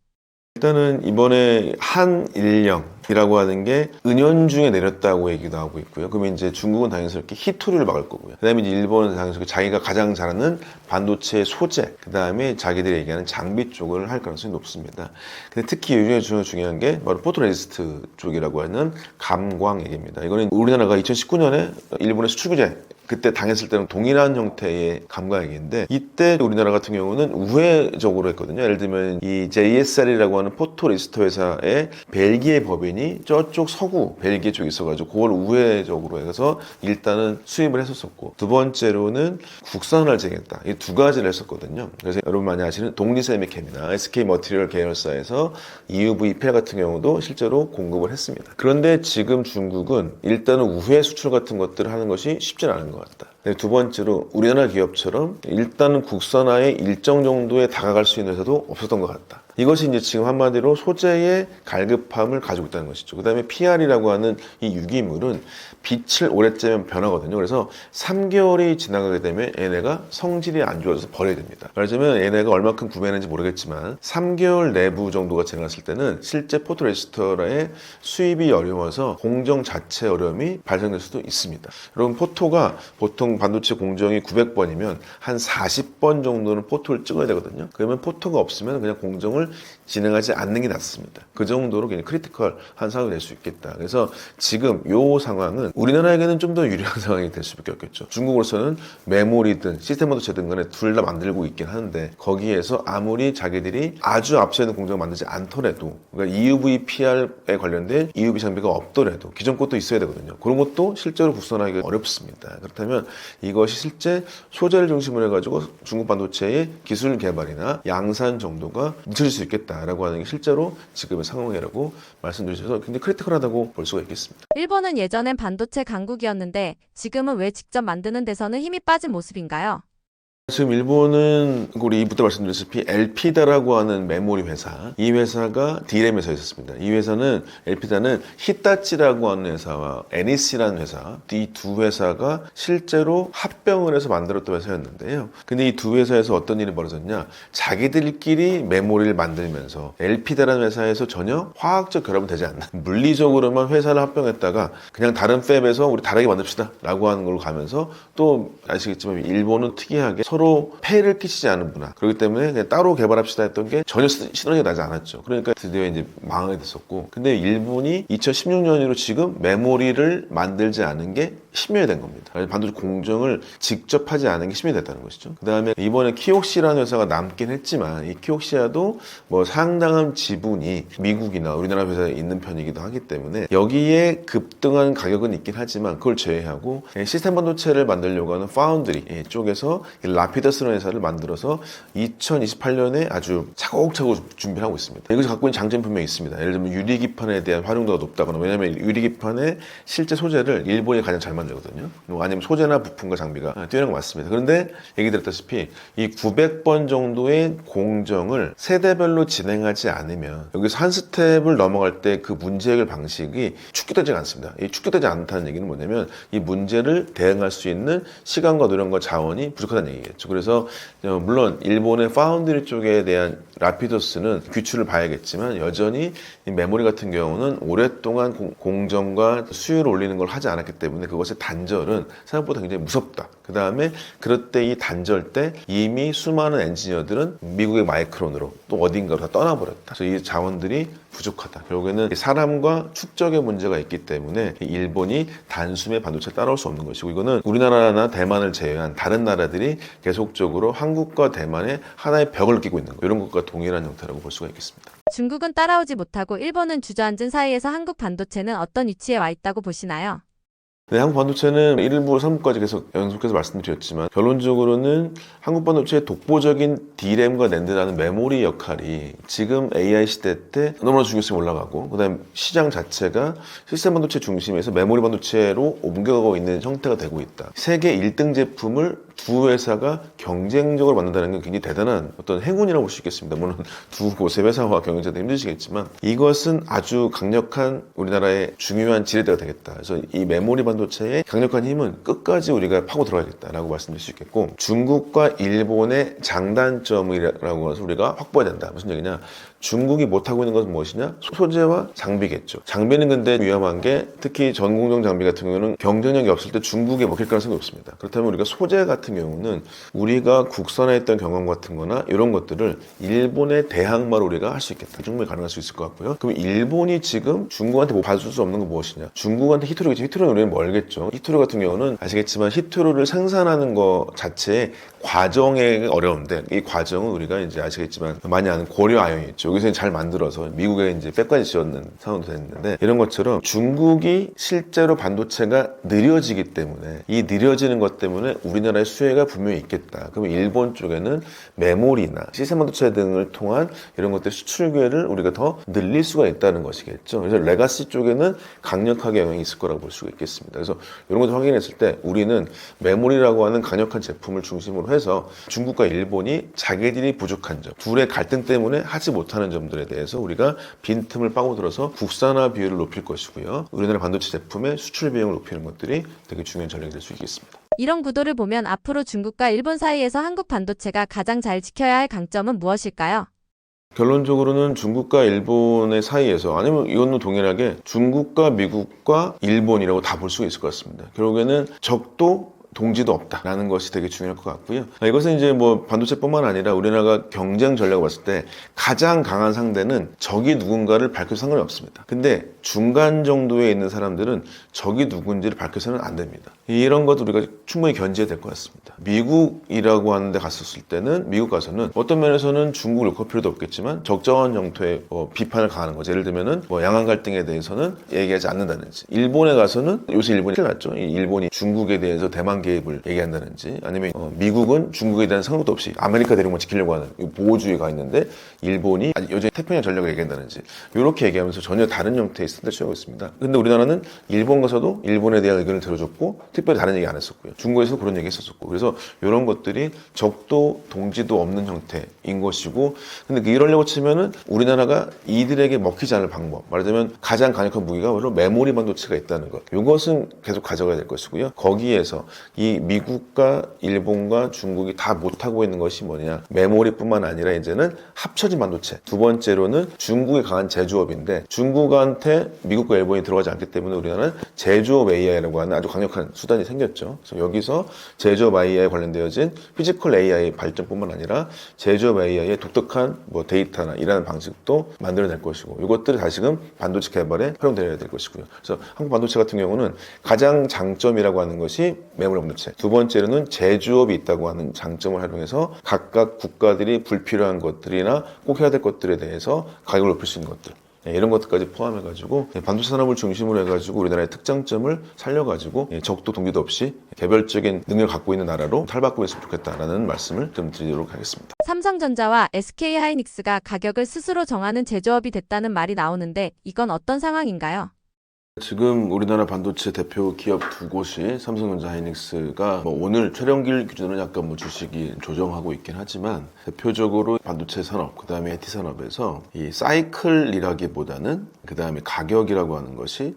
일단은 이번에 한일령이라고 하는 게 은연중에 내렸다고 얘기도 하고 있고요. 그러면 이제 중국은 당연스럽게 히토류를 막을 거고요. 그 다음에 이제 일본은 당연스럽게 자기가 가장 잘하는 반도체 소재, 그 다음에 자기들이 얘기하는 장비 쪽을 할 가능성이 높습니다. 근데 특히 요즘에 중요한 게 바로 포토레지스트 쪽이라고 하는 감광 얘기입니다. 이거는 우리나라가 2019년에 일본의 수출 규제 그때 당했을 때는 동일한 형태의 감광액인데 이때 우리나라 같은 경우는 우회적으로 했거든요. 예를 들면 이 JSR이라고 하는 포토레지스터 회사의 벨기에 법인이 저쪽 서구 벨기에 쪽에 있어가지고 그걸 우회적으로 해서 일단은 수입을 했었었고 두 번째로는 국산화를 진행했다. 이 두 가지를 했었거든요. 그래서 여러분 많이 아시는 독리세미캠이나 SK 머티리얼 계열사에서 EUV 펠 같은 경우도 실제로 공급을 했습니다. 그런데 지금 중국은 일단은 우회 수출 같은 것들을 하는 것이 쉽진 않은 것 같다. 네, 두 번째로 우리나라 기업처럼 일단은 국산화에 일정 정도에 다가갈 수 있는 회사도 없었던 것 같다. 이것이 이제 지금 한마디로 소재의 갈급함을 가지고 있다는 것이죠. 그 다음에 PR이라고 하는 이 유기물은 빛을 오래 쬐면 변하거든요. 그래서 3개월이 지나가게 되면 얘네가 성질이 안 좋아져서 버려야 됩니다. 말하자면 얘네가 얼마큼 구매했는지 모르겠지만 3개월 내부 정도가 지나갔을 때는 실제 포토레지스터의 수입이 어려워서 공정 자체 어려움이 발생될 수도 있습니다. 여러분 포토가 보통 반도체 공정이 900번이면 한 40번 정도는 포토를 찍어야 되거든요. 그러면 포토가 없으면 그냥 공정을 진행하지 않는 게 낫습니다. 그 정도로 굉장히 크리티컬한 상황이 될 수 있겠다. 그래서 지금 이 상황은 우리나라에게는 좀 더 유리한 상황이 될 수밖에 없겠죠. 중국으로서는 메모리든 시스템 반도체든 간에 둘 다 만들고 있긴 하는데 거기에서 아무리 자기들이 아주 앞서 있는 공정을 만들지 않더라도 그러니까 EUV PR에 관련된 EUV 장비가 없더라도 기존 것도 있어야 되거든요. 그런 것도 실제로 국산화하기가 어렵습니다. 그렇다면 이것이 실제 소재를 중심으로 해가지고 중국 반도체의 기술 개발이나 양산 정도가 늦춰질 수 있겠다라고 하는 게 실제로 지금의 상황이라고 말씀드리셔서 굉장히 크리티컬하다고 볼 수가 있겠습니다. 일본은 예전엔 반도체 강국이었는데 지금은 왜 직접 만드는 데서는 힘이 빠진 모습인가요? 지금 일본은 우리 이부터 말씀드렸다시피 엘피다라고 하는 메모리 회사, 이 회사가 D램 회사에 있었습니다. 이 회사는 엘피다는 히타치라고 하는 회사와 NEC라는 회사, 이 두 회사가 실제로 합병을 해서 만들었던 회사였는데요. 근데 이 두 회사에서 어떤 일이 벌어졌냐? 자기들끼리 메모리를 만들면서 엘피다라는 회사에서 전혀 화학적 결합은 되지 않는 물리적으로만 회사를 합병했다가 그냥 다른 팹에서 우리 다르게 만듭시다 라고 하는 걸로 가면서 또 아시겠지만 일본은 특이하게 서로 폐해를 끼치지 않은 문화. 그렇기 때문에 그냥 따로 개발합시다 했던 게 전혀 시너지가 나지 않았죠. 그러니까 드디어 이제 망하게 됐었고. 근데 일본이 2016년으로 지금 메모리를 만들지 않은 게 10년이 된 겁니다. 반도체 공정을 직접 하지 않은 게 10년이 됐다는 것이죠. 그 다음에 이번에 키옥시라는 회사가 남긴 했지만 이 키옥시아도 뭐 상당한 지분이 미국이나 우리나라 회사에 있는 편이기도 하기 때문에 여기에 급등한 가격은 있긴 하지만 그걸 제외하고 시스템 반도체를 만들려고 하는 파운드리 쪽에서 라피더스라는 회사를 만들어서 2028년에 아주 차곡차곡 준비를 하고 있습니다. 이것이 갖고 있는 장점이 분명히 있습니다. 예를 들면 유리기판에 대한 활용도가 높다거나 왜냐하면 유리기판의 실제 소재를 일본이 가장 잘 만들거든요. 아니면 소재나 부품과 장비가 뛰어난 거 맞습니다. 그런데 얘기 드렸다시피 이 900번 정도의 공정을 세대별로 진행하지 않으면 여기서 한 스텝을 넘어갈 때 그 문제 해결 방식이 축소되지 않습니다. 이 축소되지 않다는 얘기는 뭐냐면 이 문제를 대응할 수 있는 시간과 노력과 자원이 부족하다는 얘기겠죠. 그래서 물론 일본의 파운드리 쪽에 대한 라피더스는 귀추를 봐야겠지만 여전히 이 메모리 같은 경우는 오랫동안 공정과 수율을 올리는 걸 하지 않았기 때문에 그것의 단절은 생각보다 굉장히 무섭다. 그 다음에 그럴 때 이 단절 때 이미 수많은 엔지니어들은 미국의 마이크론으로 또 어딘가로 다 떠나버렸다. 그래서 이 자원들이 부족하다. 결국에는 사람과 축적의 문제가 있기 때문에 일본이 단숨에 반도체를 따라올 수 없는 것이고 이거는 우리나라나 대만을 제외한 다른 나라들이 계속적으로 한국과 대만의 하나의 벽을 끼고 있는 거 이런 것과 동일한 형태라고 볼 수가 있겠습니다. 중국은 따라오지 못하고 일본은 주저앉은 사이에서 한국 반도체는 어떤 위치에 와 있다고 보시나요? 네, 한국 반도체는 1부, 3부까지 계속 연속해서 말씀드렸지만 결론적으로는 한국 반도체의 독보적인 D램과 낸드라는 메모리 역할이 지금 AI 시대 때 너무나 중요성이 올라가고 그다음에 시장 자체가 시스템 반도체 중심에서 메모리 반도체로 옮겨가고 있는 형태가 되고 있다. 세계 1등 제품을 두 회사가 경쟁적으로 만든다는 게 굉장히 대단한 어떤 행운이라고 볼 수 있겠습니다. 물론 두 곳의 회사와 경쟁자도 힘드시겠지만 이것은 아주 강력한 우리나라의 중요한 지렛대가 되겠다. 그래서 이 메모리 반도체의 강력한 힘은 끝까지 우리가 파고 들어가야겠다라고 말씀드릴 수 있겠고 중국과 일본의 장단점이라고 해서 우리가 확보해야 된다. 무슨 얘기냐? 중국이 못하고 있는 것은 무엇이냐? 소재와 장비겠죠. 장비는 근데 위험한 게 특히 전공정 장비 같은 경우는 경쟁력이 없을 때 중국에 먹힐 가능성이 없습니다. 그렇다면 우리가 소재 같은 경우는 우리가 국산화했던 경험 같은 거나 이런 것들을 일본의 대항마로 우리가 할 수 있겠다. 충분히 가능할 수 있을 것 같고요. 그럼 일본이 지금 중국한테 뭐 받을 수 없는 건 무엇이냐? 중국한테 히토류겠죠. 히토류는 우리는 멀겠죠. 히토류 같은 경우는 아시겠지만 히토류를 생산하는 것 자체에 과정의 어려운데 이 과정은 우리가 이제 아시겠지만 많이 아는 고려 아연이 있죠. 여기서 잘 만들어서 미국에 이제 빽까지 지었는 상황도 됐는데 이런 것처럼 중국이 실제로 반도체가 느려지기 때문에 이 느려지는 것 때문에 우리나라의 수혜가 분명히 있겠다. 그러면 일본 쪽에는 메모리나 시스템 반도체 등을 통한 이런 것들 수출 기회를 우리가 더 늘릴 수가 있다는 것이겠죠. 그래서 레가시 쪽에는 강력하게 영향이 있을 거라고 볼 수가 있겠습니다. 그래서 이런 것을 확인했을 때 우리는 메모리라고 하는 강력한 제품을 중심으로 해서 중국과 일본이 자기들이 부족한 점, 둘의 갈등 때문에 하지 못하는 점들에 대해서 우리가 빈틈을 파고들어서 국산화 비율을 높일 것이고요. 우리나라 반도체 제품의 수출 비용을 높이는 것들이 되게 중요한 전략이 될 수 있겠습니다. 이런 구도를 보면 앞으로 중국과 일본 사이에서 한국 반도체가 가장 잘 지켜야 할 강점은 무엇일까요? 결론적으로는 중국과 일본의 사이에서 아니면 이것도 동일하게 중국과 미국과 일본이라고 다 볼 수가 있을 것 같습니다. 결국에는 적도 동지도 없다라는 것이 되게 중요할 것 같고요. 이것은 이제 뭐 반도체뿐만 아니라 우리나라가 경쟁 전략을 봤을 때 가장 강한 상대는 적이 누군가를 밝혀서 상관이 없습니다. 근데 중간 정도에 있는 사람들은 적이 누군지를 밝혀서는 안 됩니다. 이런 것도 우리가 충분히 견제해야 될 것 같습니다. 미국이라고 하는 데 갔었을 때는 미국 가서는 어떤 면에서는 중국을 욕할 필요도 없겠지만 적정한 정도의 비판을 가하는 거죠. 예를 들면은 양안 갈등에 대해서는 얘기하지 않는다든지, 일본에 가서는 요새 일본이 큰일 났죠. 일본이 중국에 대해서 대만 개입을 얘기한다든지, 아니면 미국은 중국에 대한 상관도 없이 아메리카 대륙만 지키려고 하는 보호주의가 있는데 일본이 여전히 태평양 전략을 얘기한다든지 이렇게 얘기하면서 전혀 다른 형태의 스탠스를 취하고 있습니다. 근데 우리나라는 일본 가서도 일본에 대한 의견을 들어줬고 특별히 다른 얘기 안 했었고요. 중국에서도 그런 얘기 했었고, 그래서 이런 것들이 적도 동지도 없는 형태인 것이고, 근데 이러려고 치면은 우리나라가 이들에게 먹히지 않을 방법, 말하자면 가장 강력한 무기가 바로 메모리 반도체가 있다는 것, 이것은 계속 가져가야 될 것이고요. 거기에서 이 미국과 일본과 중국이 다 못하고 있는 것이 뭐냐, 메모리뿐만 아니라 이제는 합쳐진 반도체. 두 번째로는 중국의 강한 제조업인데 중국한테 미국과 일본이 들어가지 않기 때문에 우리나라는 제조업 AI라고 하는 아주 강력한 수단이 생겼죠. 그래서 여기서 제조업 AI에 관련되어진 피지컬 AI 발전뿐만 아니라 제조업 AI의 독특한 데이터나 일하는 방식도 만들어낼 것이고, 이것들이 다시금 반도체 개발에 활용되어야 될 것이고요. 그래서 한국 반도체 같은 경우는 가장 장점이라고 하는 것이 메모리 반도체, 두 번째로는 제조업이 있다고 하는 장점을 활용해서 각각 국가들이 불필요한 것들이나 꼭 해야 될 것들에 대해서 가격을 높일 수 있는 것들, 이런 것들까지 포함해가지고 반도체 산업을 중심으로 해가지고 우리나라의 특장점을 살려가지고 적도 동지도 없이 개별적인 능력을 갖고 있는 나라로 탈바꿈했으면 좋겠다라는 말씀을 좀 드리도록 하겠습니다. 삼성전자와 SK하이닉스가 가격을 스스로 정하는 제조업이 됐다는 말이 나오는데 이건 어떤 상황인가요? 지금 우리나라 반도체 대표 기업 두 곳이 삼성전자, 하이닉스가 오늘 촬영길 기준으로 약간 주식이 조정하고 있긴 하지만, 대표적으로 반도체 산업, 그 다음에 IT 산업에서 이 사이클이라기보다는 그 다음에 가격이라고 하는 것이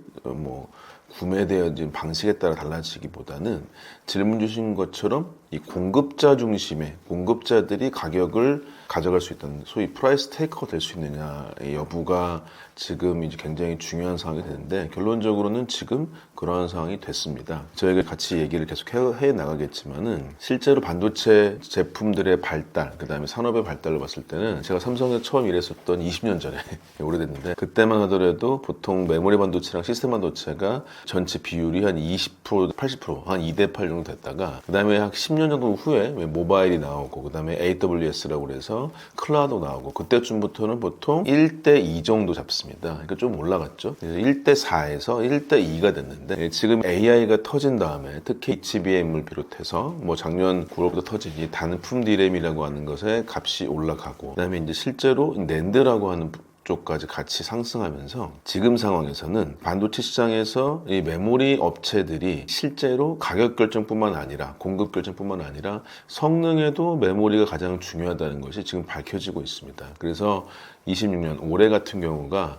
구매되어진 방식에 따라 달라지기보다는 질문 주신 것처럼 이 공급자 중심의, 공급자들이 가격을 가져갈 수 있다는, 소위 프라이스 테이커가 될 수 있느냐의 여부가 지금 이제 굉장히 중요한 상황이 되는데, 결론적으로는 지금 그러한 상황이 됐습니다. 저희가 같이 얘기를 계속 해 나가겠지만은 실제로 반도체 제품들의 발달, 그 다음에 산업의 발달을 봤을 때는 제가 삼성에 처음 일했었던 20년 전에 오래됐는데, 그때만 하더라도 보통 메모리 반도체랑 시스템 반도체가 전체 비율이 한 20%, 80%, 한 2대8 정도 됐다가, 그 다음에 한 10년 정도 후에 모바일이 나오고, 그 다음에 AWS라고 그래서 클라우드 나오고, 그때쯤부터는 보통 1대2 정도 잡습니다. 그러니까 좀 올라갔죠. 1대4에서 1대2가 됐는데, 지금 AI가 터진 다음에 특히 HBM을 비롯해서 작년 9월부터 터진 이 단품 D램이라고 하는 것의 값이 올라가고, 그 다음에 이제 실제로 낸드라고 하는 쪽까지 같이 상승하면서 지금 상황에서는 반도체 시장에서 이 메모리 업체들이 실제로 가격 결정뿐만 아니라 공급 결정뿐만 아니라 성능에도 메모리가 가장 중요하다는 것이 지금 밝혀지고 있습니다. 그래서 26년 올해 같은 경우가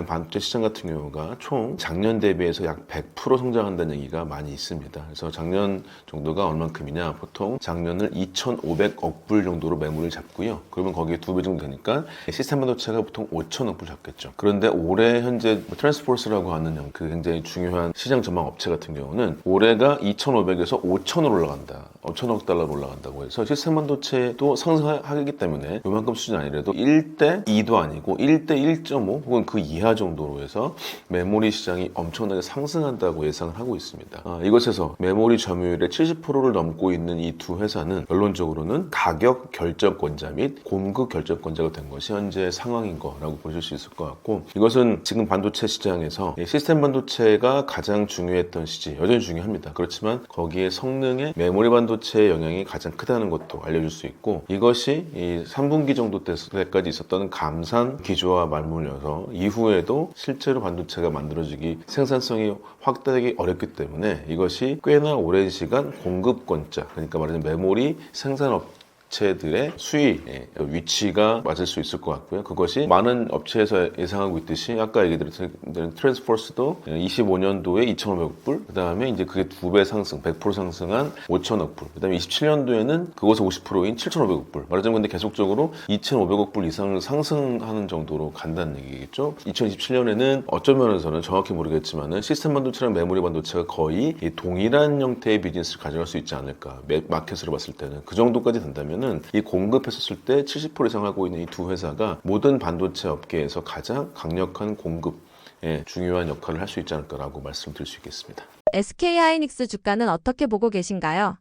반도체 시장 같은 경우가 총 작년 대비해서 약 100% 성장한다는 얘기가 많이 있습니다. 그래서 작년 정도가 얼만큼이냐, 보통 작년을 2,500억 불 정도로 매물을 잡고요. 그러면 거기에 2배 정도 되니까 시스템 반도체가 보통 5천억 불 잡겠죠. 그런데 올해 현재 트랜스포스라고 하는 그 굉장히 중요한 시장 전망 업체 같은 경우는 올해가 2,500에서 5천으로 올라간다, 5천억 달러로 올라간다고 해서 시스템 반도체도 상승하기 때문에 이만큼 수준이 아니라도 1대2도 2도 아니고 1대 1.5 혹은 그 이하 정도로 해서 메모리 시장이 엄청나게 상승한다고 예상을 하고 있습니다. 이것에서 메모리 점유율의 70%를 넘고 있는 이 두 회사는 결론적으로는 가격 결정권자 및 공급 결정권자가 된 것이 현재 상황인 거라고 보실 수 있을 것 같고, 이것은 지금 반도체 시장에서 시스템 반도체가 가장 중요했던 시기, 여전히 중요합니다. 그렇지만 거기에 성능의 메모리 반도체의 영향이 가장 크다는 것도 알려줄 수 있고, 이것이 이 3분기 정도 때까지 있었던 감산 기조와 맞물려서 이후에도 실제로 반도체가 만들어지기, 생산성이 확대되기 어렵기 때문에 이것이 꽤나 오랜 시간 공급권자, 그러니까 말하자면 메모리 생산업체들의 수위의 위치가 맞을 수 있을 것 같고요. 그것이 많은 업체에서 예상하고 있듯이 아까 얘기 드렸던 트랜스포스도 25년도에 2,500억 불, 그 다음에 이제 그게 2배 상승, 100% 상승한 5,000억 불, 그 다음에 27년도에는 그것의 50%인 7,500억 불. 말하자면 근데 계속적으로 2,500억 불 이상을 상승하는 정도로 간다는 얘기겠죠. 2027년에는 어떤 면에서는 정확히 모르겠지만은 시스템 반도체랑 메모리 반도체가 거의 동일한 형태의 비즈니스를 가져갈 수 있지 않을까. 마켓으로 봤을 때는 그 정도까지 된다면은 이 공급했었을 때 70% 이상 하고 있는 이 두 회사가 모든 반도체 업계에서 가장 강력한 공급에 중요한 역할을 할 수 있지 않을까라고 말씀드릴 수 있겠습니다. SK하이닉스 주가는 어떻게 보고 계신가요?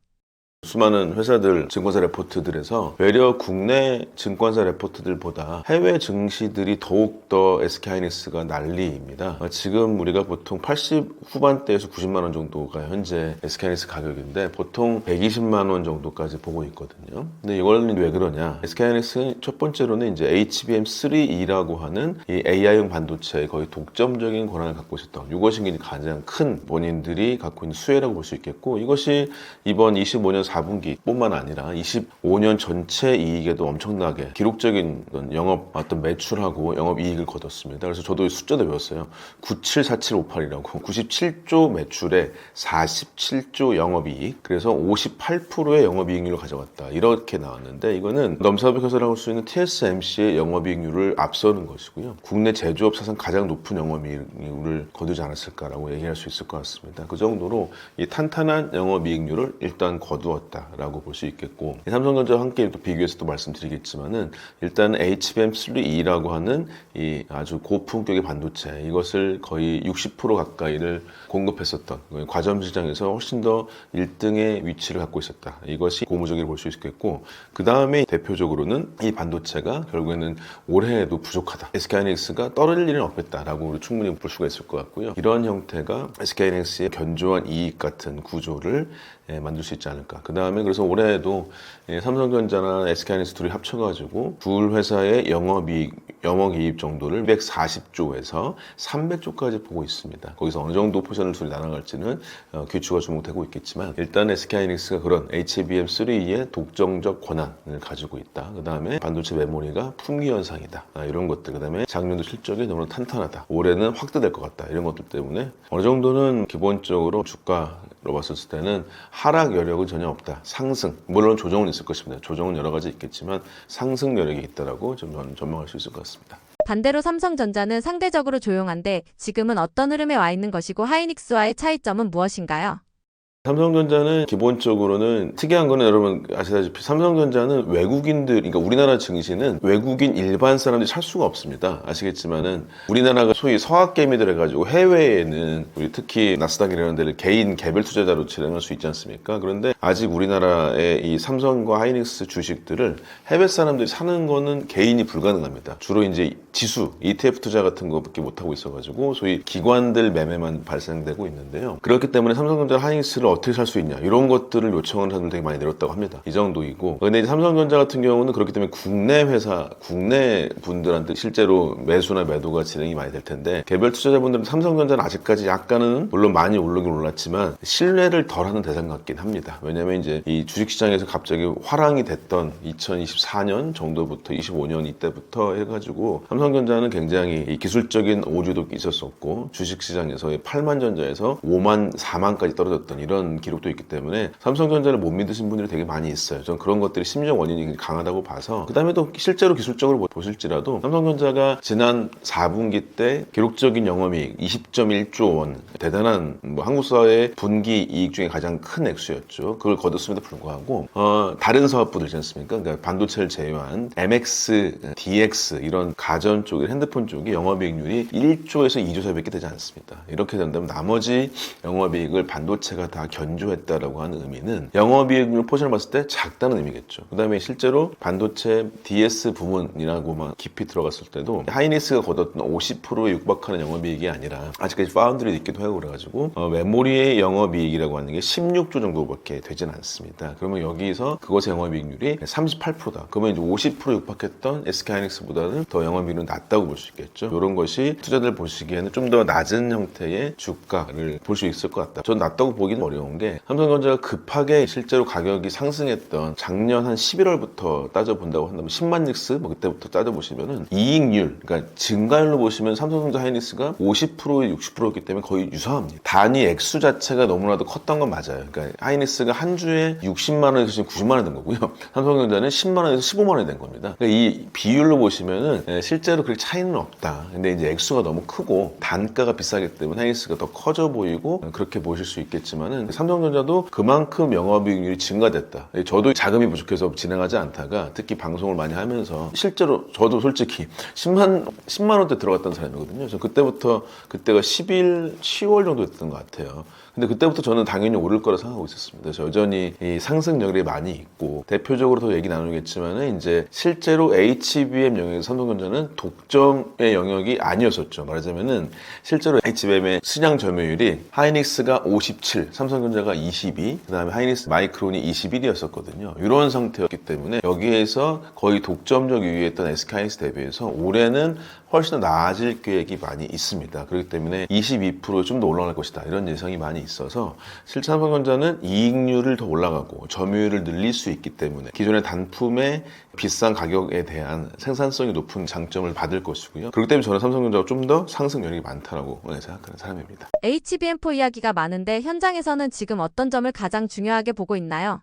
수많은 회사들 증권사 레포트들에서 외려 국내 증권사 레포트들보다 해외 증시들이 더욱더 SK하이닉스가 난리입니다. 지금 우리가 보통 80 후반대에서 90만 원 정도가 현재 SK하이닉스 가격인데 보통 120만 원 정도까지 보고 있거든요. 근데 이거는 왜 그러냐? SK하이닉스는 첫 번째로는 이제 HBM3E라고 하는 이 AI용 반도체의 거의 독점적인 권한을 갖고 있었던, 이것이 가장 큰 본인들이 갖고 있는 수혜라고 볼 수 있겠고, 이것이 이번 25년 4분기 뿐만 아니라 25년 전체 이익에도 엄청나게 기록적인 영업 어떤 매출하고 영업 이익을 거뒀습니다. 그래서 저도 숫자도 외웠어요. 974758이라고 97조 매출에 47조 영업이익, 그래서 58%의 영업이익률을 가져갔다, 이렇게 나왔는데, 이거는 넘사벽에서라고 할 수 있는 TSMC의 영업이익률을 앞서는 것이고요. 국내 제조업 사상 가장 높은 영업이익률을 거두지 않았을까라고 얘기할 수 있을 것 같습니다. 그 정도로 이 탄탄한 영업이익률을 일단 거두었다 라고 볼 수 있겠고, 삼성전자와 함께 또 비교해서 또 말씀드리겠지만은 일단 HBM3E라고 하는 이 아주 고품격의 반도체, 이것을 거의 60% 가까이를 공급했었던 과점 시장에서 훨씬 더 1등의 위치를 갖고 있었다, 이것이 고무적으로 볼 수 있겠고, 그 다음에 대표적으로는 이 반도체가 결국에는 올해에도 부족하다, SK하이닉스가 떨어질 일은 없겠다라고 충분히 볼 수가 있을 것 같고요. 이런 형태가 SK하이닉스의 견조한 이익 같은 구조를 만들 수 있지 않을까. 그 다음에 그래서 올해에도 삼성전자나 SK하이닉스 둘이 합쳐가지고 둘 회사의 영업이익 정도를 240조에서 300조까지 보고 있습니다. 거기서 어느 정도 포션을 둘이 나눠갈지는 귀추가 주목되고 있겠지만, 일단 SK하이닉스가 그런 HBM3E의 독점적 권한을 가지고 있다. 그 다음에 반도체 메모리가 품귀 현상이다, 이런 것들. 그 다음에 작년도 실적이 너무 탄탄하다, 올해는 확대될 것 같다, 이런 것들 때문에 어느 정도는 기본적으로 주가로 봤을 때는 하락 여력은 전혀 없다. 상승, 물론 조정은 있을 것입니다. 조정은 여러 가지 있겠지만 상승 여력이 있다라고 전망할 수 있을 것 같습니다. 반대로 삼성전자는 상대적으로 조용한데 지금은 어떤 흐름에 와 있는 것이고 하이닉스와의 차이점은 무엇인가요? 삼성전자는 기본적으로는 특이한 거는 여러분 아시다시피 삼성전자는 외국인들, 그러니까 우리나라 증시는 외국인 일반 사람들이 살 수가 없습니다. 아시겠지만은 우리나라가 소위 서학개미들 해가지고 해외에는 우리 특히 나스닥이라는 데를 개인 개별 투자자로 진행할 수 있지 않습니까? 그런데 아직 우리나라의 이 삼성과 하이닉스 주식들을 해외 사람들이 사는 거는 개인이 불가능합니다. 주로 이제 지수, ETF 투자 같은 거밖에 못하고 있어가지고 소위 기관들 매매만 발생되고 있는데요. 그렇기 때문에 삼성전자 하이닉스를 어떻게 살 수 있냐, 이런 것들을 요청하는 사람들 되게 많이 내렸다고 합니다. 이 정도이고, 근데 이제 삼성전자 같은 경우는 그렇기 때문에 국내 회사, 국내 분들한테 실제로 매수나 매도가 진행이 많이 될 텐데, 개별 투자자분들은 삼성전자는 아직까지 약간은 물론 많이 오르긴 올랐지만 신뢰를 덜하는 대상 같긴 합니다. 왜냐면 이제 이 주식시장에서 갑자기 화랑이 됐던 2024년 정도부터 25년 이때부터 해가지고 삼성전자는 굉장히 이 기술적인 오류도 있었었고, 주식시장에서의 8만 전자에서 5만, 4만까지 떨어졌던 이런 이런 기록도 있기 때문에 삼성전자를 못 믿으신 분들이 되게 많이 있어요. 전 그런 것들이 심정 원인이 강하다고 봐서 그 다음에 또 실제로 기술적으로 보실지라도 삼성전자가 지난 4분기 때 기록적인 영업이익 20.1조 원 대단한 한국 사회의 분기 이익 중에 가장 큰 액수였죠. 그걸 거뒀음에도 불구하고 다른 사업부들 있지 않습니까? 그러니까 반도체를 제외한 MX, DX 이런 가전 쪽의 핸드폰 쪽이 영업이익률이 1조에서 2조 사이밖에 되지 않습니다. 이렇게 된다면 나머지 영업이익을 반도체가 다 견조했다라고 하는 의미는 영업이익률 포션을 봤을 때 작다는 의미겠죠. 그 다음에 실제로 반도체 DS 부문이라고만 깊이 들어갔을 때도 하이닉스가 거뒀던 50%에 육박하는 영업이익이 아니라 아직까지 파운드리 있기도 하고 그래가지고 메모리의 영업이익이라고 하는 게 16조 정도밖에 되진 않습니다. 그러면 여기서 그것의 영업이익률이 38%다. 그러면 이제 50% 육박했던 SK하이닉스보다는 더 영업이익률은 낮다고 볼 수 있겠죠. 이런 것이 투자자들 보시기에는 좀 더 낮은 형태의 주가를 볼 수 있을 것 같다. 전 낮다고 보기는 어려운 게 삼성전자가 급하게 실제로 가격이 상승했던 작년 한 11월부터 따져본다고 한다면 10만 닉스 뭐 그때부터 따져보시면은 이익률, 그러니까 증가율로 보시면 삼성전자 하이닉스가 50%에 60%였기 때문에 거의 유사합니다. 단위 액수 자체가 너무나도 컸던 건 맞아요. 그러니까 하이닉스가 한 주에 60만 원에서 지금 90만 원 된 거고요. 삼성전자는 10만 원에서 15만 원이 된 겁니다. 그러니까 이 비율로 보시면은 실제로 그렇게 차이는 없다. 근데 이제 액수가 너무 크고 단가가 비싸기 때문에 하이닉스가 더 커져 보이고 그렇게 보실 수 있겠지만은 삼성전자도 그만큼 영업이익률이 증가됐다. 저도 자금이 부족해서 진행하지 않다가 특히 방송을 많이 하면서 실제로 저도 솔직히 10만 원대 들어갔던 사람이거든요. 그래서 그때가 10월 정도 됐던 것 같아요. 근데 그때부터 저는 당연히 오를 거라 생각하고 있었습니다. 그래서 여전히 이 상승력이 많이 있고 대표적으로 더 얘기 나누겠지만은 이제 실제로 HBM 영역에서 삼성전자는 독점의 영역이 아니었었죠. 말하자면은 실제로 HBM의 시장 점유율이 하이닉스가 57, 삼성전자가 22, 그다음에 하이닉스 마이크론이 21이었었거든요. 이런 상태였기 때문에 여기에서 거의 독점적 유의했던 SK하이닉스 대비해서 올해는 훨씬 더 나아질 계획이 많이 있습니다. 그렇기 때문에 22% 좀 더 올라갈 것이다. 이런 예상이 많이 있어서 실제 삼성전자는 이익률을 더 올라가고 점유율을 늘릴 수 있기 때문에 기존의 단품의 비싼 가격에 대한 생산성이 높은 장점을 받을 것이고요. 그렇기 때문에 저는 삼성전자가 좀 더 상승 여력이 많다라고 생각하는 사람입니다. HBM4 이야기가 많은데 현장에서는 지금 어떤 점을 가장 중요하게 보고 있나요?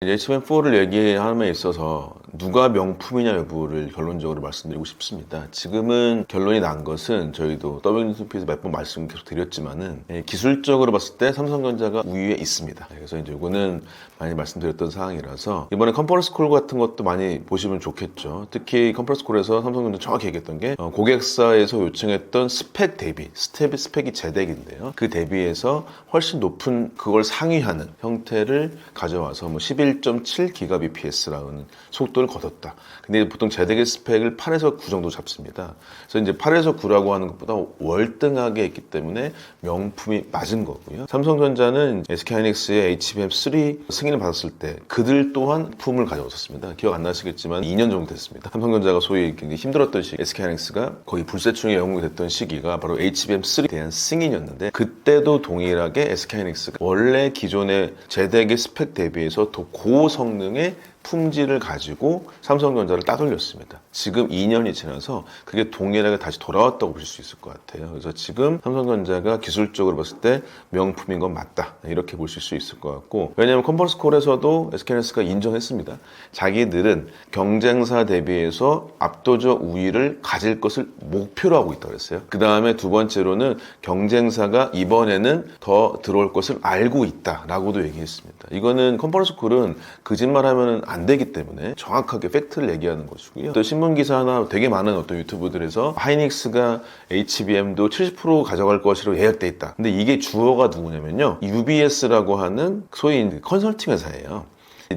HBM4를 얘기함에 있어서 누가 명품이냐 여부를 결론적으로 말씀드리고 싶습니다. 지금은 결론이 난 것은 저희도 WNTP에서 몇 번 말씀 계속 드렸지만은 기술적으로 봤을 때 삼성전자가 우위에 있습니다. 그래서 이제 이거는 많이 말씀드렸던 사항이라서 이번에 컨퍼런스 콜 같은 것도 많이 보시면 좋겠죠. 특히 컨퍼런스 콜에서 삼성전자 정확히 얘기했던 게 고객사에서 요청했던 스펙 대비, 스펙이 제덱인데요. 그 대비해서 훨씬 높은 그걸 상회하는 형태를 가져와서 11.7GBps라는 속도를 거뒀다. 근데 보통 제덱의 스펙을 8에서 9 정도 잡습니다. 그래서 이제 8에서 9라고 하는 것보다 월등하게 했기 때문에 명품이 맞은 거고요. 삼성전자는 SK하이닉스의 HBM3 승인을 받았을 때 그들 또한 품을 가져왔었습니다. 기억 안 나시겠지만 2년 정도 됐습니다. 삼성전자가 소위 굉장히 힘들었던 시기, SK하이닉스가 거의 불세충의 영웅이 됐던 시기가 바로 HBM3에 대한 승인이었는데 그때도 동일하게 SK하이닉스가 원래 기존의 제덱의 스펙 대비해서 더 고성능의 품질을 가지고 삼성전자를 따돌렸습니다. 지금 2년이 지나서 그게 동일하게 다시 돌아왔다고 보실 수 있을 것 같아요. 그래서 지금 삼성전자가 기술적으로 봤을 때 명품인 건 맞다. 이렇게 보실 수 있을 것 같고 왜냐하면 컨퍼런스 콜에서도 SK하이닉스가 인정했습니다. 자기들은 경쟁사 대비해서 압도적 우위를 가질 것을 목표로 하고 있다고 했어요. 그 다음에 두 번째로는 경쟁사가 이번에는 더 들어올 것을 알고 있다라고도 얘기했습니다. 이거는 컨퍼런스 콜은 거짓말하면 안 되기 때문에 정확하게 팩트를 얘기하는 것이고요. 또 신문 기사나 되게 많은 어떤 유튜브들에서 하이닉스가 HBM도 70% 가져갈 것으로 예약돼 있다. 근데 이게 주어가 누구냐면요. UBS라고 하는 소위 컨설팅 회사예요.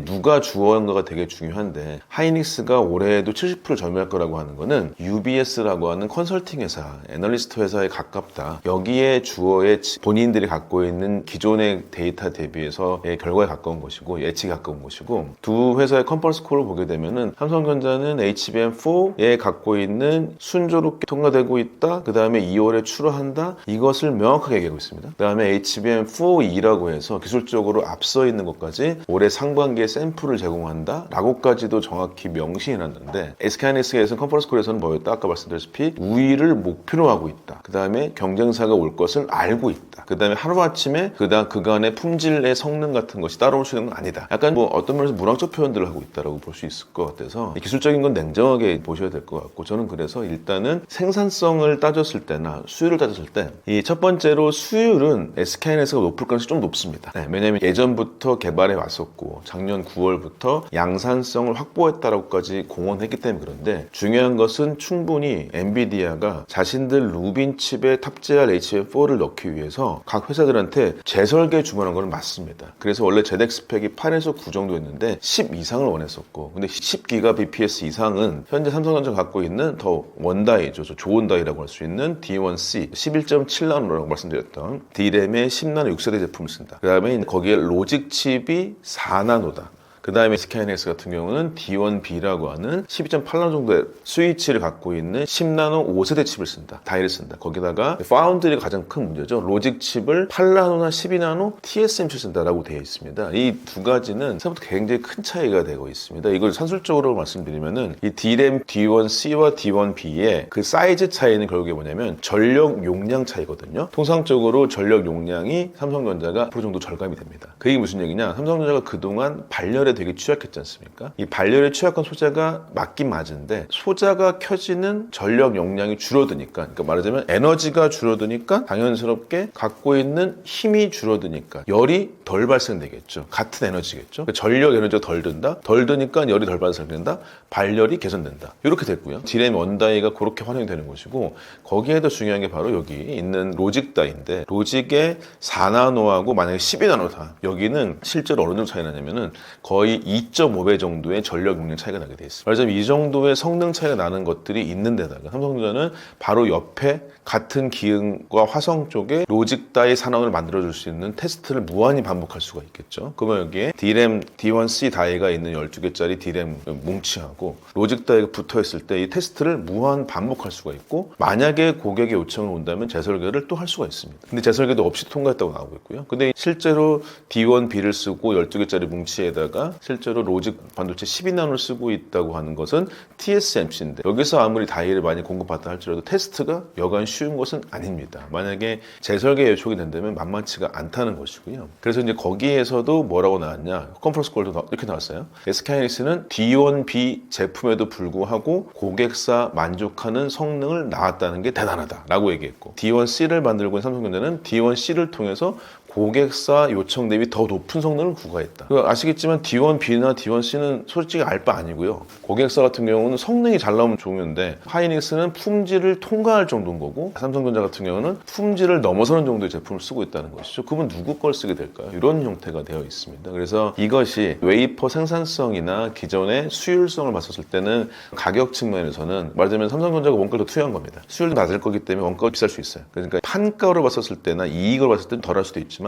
누가 주어인가가 되게 중요한데 하이닉스가 올해에도 70% 점유할 거라고 하는 거는 UBS라고 하는 컨설팅 회사, 애널리스트 회사에 가깝다. 여기에 주어의 본인들이 갖고 있는 기존의 데이터 대비해서의 결과에 가까운 것이고 예측에 가까운 것이고 두 회사의 컨퍼런스 콜을 보게 되면은 삼성전자는 HBM4에 갖고 있는 순조롭게 통과되고 있다. 그 다음에 2월에 출하한다. 이것을 명확하게 얘기하고 있습니다. 그 다음에 HBM4E라고 해서 기술적으로 앞서 있는 것까지 올해 상반기에 개의 샘플을 제공한다 라고까지도 정확히 명시해놨는데 SK하이닉스에서는 컨퍼런스 콜에서는 뭐였다? 아까 말씀드렸다시피 우위를 목표로 하고 있다. 그 다음에 경쟁사가 올 것을 알고 있다. 그 다음에 하루아침에 그간의 품질의 성능 같은 것이 따라올 수 있는 건 아니다. 약간 뭐 어떤 면에서 문학적 표현들을 하고 있다라고 볼 수 있을 것 같아서 기술적인 건 냉정하게 보셔야 될 것 같고 저는 그래서 일단은 생산성을 따졌을 때나 수율을 따졌을 때 이 첫 번째로 수율은 SK하이닉스가 높을 가능성이 좀 높습니다. 네, 왜냐하면 예전부터 개발해 왔었고 작년 9월부터 양산성을 확보했다라고까지 공언했기 때문에 그런데 중요한 것은 충분히 엔비디아가 자신들 루빈 칩에 탑재할 HBM4를 넣기 위해서 각 회사들한테 재설계 주문한 건 맞습니다. 그래서 원래 제덱 스펙이 8에서 9 정도였는데 10 이상을 원했었고 근데 10기가 bps 이상은 현재 삼성전자가 갖고 있는 더 원다이죠. 좋은 다이라고 할 수 있는 D1C 11.7나노라고 말씀드렸던 D램의 10나노 6세대 제품을 쓴다. 그 다음에 거기에 로직 칩이 4나노다. 그 다음에 SK하이닉스 같은 경우는 D1B라고 하는 12.8나노 정도의 스위치를 갖고 있는 10나노 5세대 칩을 쓴다. 다이를 쓴다. 거기다가 파운드리가 가장 큰 문제죠. 로직 칩을 8나노나 12나노 TSMC를 쓴다라고 되어 있습니다. 이 두 가지는 생각보다 굉장히 큰 차이가 되고 있습니다. 이걸 산술적으로 말씀드리면은 이 D램 D1C와 D1B의 그 사이즈 차이는 결국에 뭐냐면 전력 용량 차이거든요. 통상적으로 전력 용량이 삼성전자가 10% 정도 절감이 됩니다. 그게 무슨 얘기냐? 삼성전자가 그동안 발열에 되게 취약했지 않습니까? 이 발열에 취약한 소자가 맞긴 맞은데 소자가 켜지는 전력 용량이 줄어드니까 그러니까 말하자면 에너지가 줄어드니까 당연스럽게 갖고 있는 힘이 줄어드니까 열이 덜 발생되겠죠. 같은 에너지겠죠. 그러니까 전력 에너지가 덜 든다. 덜 드니까 열이 덜 발생된다. 발열이 개선된다. 이렇게 됐고요. D램 원다이가 그렇게 활용이 되는 것이고 거기에 더 중요한 게 바로 여기 있는 로직 다이인데 로직의 4나노하고 만약에 12나노다. 여기는 실제로 어느 정도 차이 나냐면은 거의 2.5배 정도의 전력 용량 차이가 나게 돼 있습니다. 말하자면 이 정도의 성능 차이가 나는 것들이 있는 데다가 삼성전자는 바로 옆에 같은 기흥과 화성 쪽에 로직 다이 산업을 만들어줄 수 있는 테스트를 무한히 반복할 수가 있겠죠. 그러면 여기에 D램 D1C 다이가 있는 12개짜리 D램 뭉치하고 로직 다이가 붙어있을 때 이 테스트를 무한 반복할 수가 있고 만약에 고객의 요청을 온다면 재설계를 또 할 수가 있습니다. 근데 재설계도 없이 통과했다고 나오고 있고요. 근데 실제로 D1B를 쓰고 12개짜리 뭉치에다가 실제로 로직 반도체 12나노를 쓰고 있다고 하는 것은 TSMC인데 여기서 아무리 다이를 많이 공급받다 할지라도 테스트가 여간 쉬운 것은 아닙니다. 만약에 재설계 요청이 된다면 만만치가 않다는 것이고요. 그래서 이제 거기에서도 뭐라고 나왔냐? 컨퍼런스 콜도 이렇게 나왔어요. SK하이닉스는 D1B 제품에도 불구하고 고객사 만족하는 성능을 낳았다는 게 대단하다라고 얘기했고 D1C를 만들고 있는 삼성전자는 D1C를 통해서 고객사 요청 대비 더 높은 성능을 구가했다. 아시겠지만 D1B나 D1C는 솔직히 알 바 아니고요. 고객사 같은 경우는 성능이 잘 나오면 좋은데 하이닉스는 품질을 통과할 정도인 거고 삼성전자 같은 경우는 품질을 넘어서는 정도의 제품을 쓰고 있다는 것이죠. 그러면 누구 걸 쓰게 될까요? 이런 형태가 되어 있습니다. 그래서 이것이 웨이퍼 생산성이나 기존의 수율성을 봤었을 때는 가격 측면에서는 말하자면 삼성전자가 원가를 더 투여한 겁니다. 수율도 낮을 거기 때문에 원가가 비쌀 수 있어요. 그러니까 판가로 봤었을 때나 이익을 봤을 때는 덜할 수도 있지만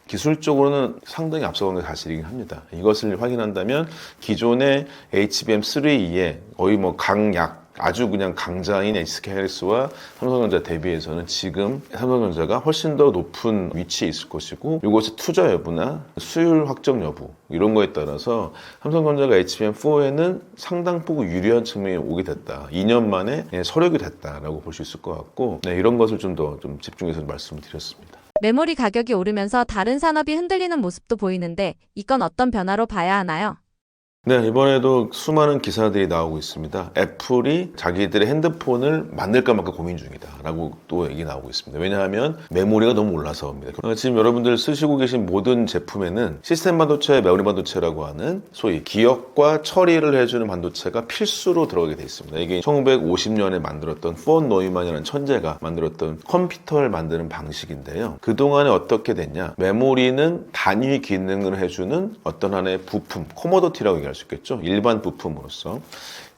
기술적으로는 상당히 앞서간 게 사실이긴 합니다. 이것을 확인한다면 기존의 HBM3E의 거의 뭐 강약 아주 그냥 강자인 SK하이닉스와 삼성전자 대비해서는 지금 삼성전자가 훨씬 더 높은 위치에 있을 것이고 이것의 투자 여부나 수율 확정 여부 이런 거에 따라서 삼성전자가 HBM4에는 상당폭 유리한 측면이 오게 됐다. 2년 만에 서력이 됐다라고 볼 수 있을 것 같고 이런 것을 좀 더 집중해서 말씀을 드렸습니다. 메모리 가격이 오르면서 다른 산업이 흔들리는 모습도 보이는데 이건 어떤 변화로 봐야 하나요? 네, 이번에도 수많은 기사들이 나오고 있습니다. 애플이 자기들의 핸드폰을 만들까 말까 고민 중이다 라고 또 얘기 나오고 있습니다. 왜냐하면 메모리가 너무 올라서입니다. 지금 여러분들 쓰시고 계신 모든 제품에는 시스템 반도체, 메모리 반도체라고 하는 소위 기억과 처리를 해주는 반도체가 필수로 들어가게 돼 있습니다. 이게 1950년에 만들었던 폰 노이만이라는 천재가 만들었던 컴퓨터를 만드는 방식인데요. 그동안에 어떻게 됐냐? 메모리는 단위 기능을 해주는 어떤 하나의 부품, 코모도티라고 얘기할 수 있겠죠. 일반 부품으로서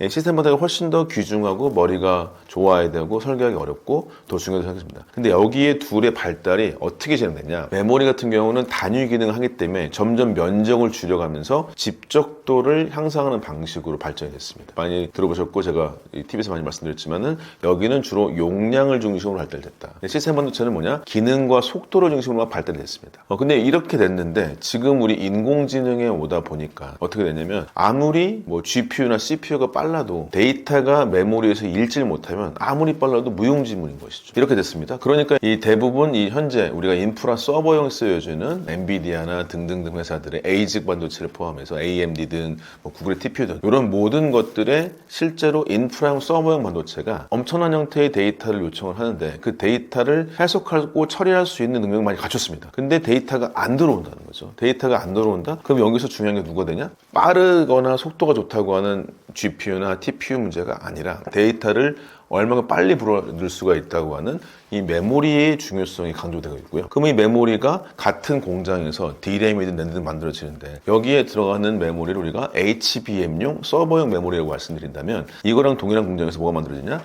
시스템보다 훨씬 더 귀중하고 머리가 좋아야 되고 설계하기 어렵고 더 중요하다고 생각합니다. 근데 여기에 둘의 발달이 어떻게 진행됐냐? 메모리 같은 경우는 단위 기능을 하기 때문에 점점 면적을 줄여가면서 집적도를 향상하는 방식으로 발전이 됐습니다. 많이 들어보셨고 제가 TV에서 많이 말씀드렸지만은 여기는 주로 용량을 중심으로 발달됐다. 시스템 반도체는 뭐냐? 기능과 속도를 중심으로 발달됐습니다. 근데 이렇게 됐는데 지금 우리 인공지능에 오다 보니까 어떻게 됐냐면 아무리 뭐 GPU나 CPU가 빨라도 데이터가 메모리에서 읽질 못하면 아무리 빨라도 무용지물인 것이죠. 이렇게 됐습니다. 그러니까 이 대부분 이 현재 우리가 인프라 서버용 쓰여지는 엔비디아나 등등등 회사들의 에이직 반도체를 포함해서 AMD든 뭐 구글의 TPU든 이런 모든 것들의 실제로 인프라용 서버용 반도체가 엄청난 형태의 데이터를 요청을 하는데 그 데이터를 해석하고 처리할 수 있는 능력을 많이 갖췄습니다. 근데 데이터가 안 들어온다는 거죠. 데이터가 안 들어온다? 그럼 여기서 중요한 게 누가 되냐? 빠르거나 속도가 좋다고 하는 GPU나 TPU 문제가 아니라 데이터를 얼마나 빨리 불어넣을 수가 있다고 하는 이 메모리의 중요성이 강조되고 있고요. 그럼 이 메모리가 같은 공장에서 D램이든 낸드든 만들어지는데 여기에 들어가는 메모리를 우리가 HBM용 서버용 메모리라고 말씀드린다면 이거랑 동일한 공장에서 뭐가 만들어지냐?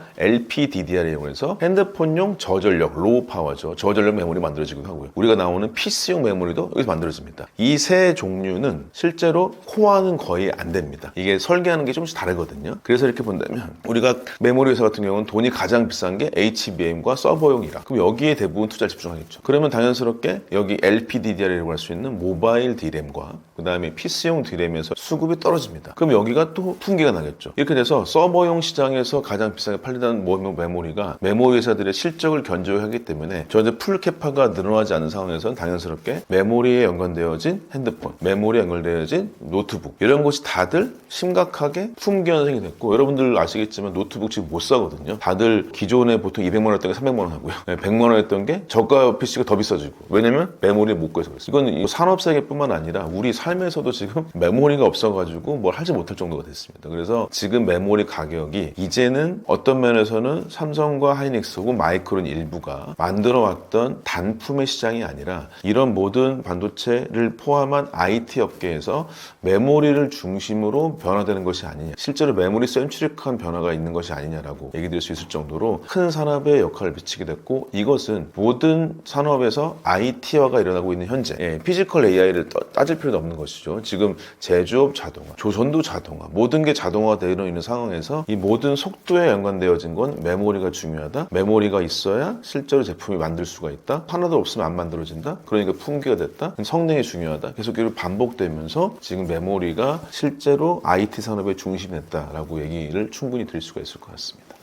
LPDDR이라고 해서 핸드폰용 저전력, 로우 파워죠. 저전력 메모리 만들어지기도 하고요. 우리가 나오는 PC용 메모리도 여기서 만들어집니다. 이 세 종류는 실제로 코어는 거의 안 됩니다. 이게 설계하는 게 조금씩 다르거든요. 그래서 이렇게 본다면 우리가 메모리 회사 같은 경우는 돈이 가장 비싼 게 HBM과 서버용이라. 그럼 여기에 대부분 투자를 집중하겠죠. 그러면 당연스럽게 여기 LPDDR이라고 할 수 있는 모바일 D램과 그 다음에 PC용 D램에서 수급이 떨어집니다. 그럼 여기가 또 풍기가 나겠죠. 이렇게 돼서 서버용 시장에서 가장 비싸게 팔리는 메모리가 메모리 회사들의 실적을 견조하기 때문에 저희들 풀캐파가 늘어나지 않는 상황에서는 당연스럽게 메모리에 연관되어진 핸드폰, 메모리에 연결되어진 노트북 이런 것이 다들 심각하게 품귀 현상이 됐고 여러분들 아시겠지만 노트북 지금 못 사거든요. 다들 기존에 보통 200만 원 했던 게 300만 원 하고요. 100만 원 했던 게 저가 PC가 더 비싸지고 왜냐면 메모리를 못 구해서 그랬어요. 이건 산업세계뿐만 아니라 우리 삶에서도 지금 메모리가 없어가지고 뭘 하지 못할 정도가 됐습니다. 그래서 지금 메모리 가격이 이제는 어떤 면에서는 삼성과 하이닉스 혹은 마이크론 일부가 만들어왔던 단품의 시장이 아니라 이런 모든 반도체를 포함한 IT 업계에서 메모리를 중심으로 변화되는 것이 아니냐. 실제로 메모리 센트릭한 변화가 있는 것이 아니냐라고 얘기 드릴 수 있을 정도로 큰 산업의 역할을 미치게 됐고 이것은 모든 산업에서 IT화가 일어나고 있는 현재 피지컬 AI를 따질 필요도 없는 것이죠. 지금 제조업 자동화, 조선도 자동화 모든 게 자동화되어 있는 상황에서 이 모든 속도에 연관되어진 건 메모리가 중요하다. 메모리가 있어야 실제로 제품이 만들 수가 있다. 하나도 없으면 안 만들어진다. 그러니까 품귀가 됐다. 성능이 중요하다. 계속 이렇게 반복되면서 지금 메모리가 실제로 IT 산업의 중심이 됐다라고 얘기를 충분히 드릴 수가 있을 것 같습니다.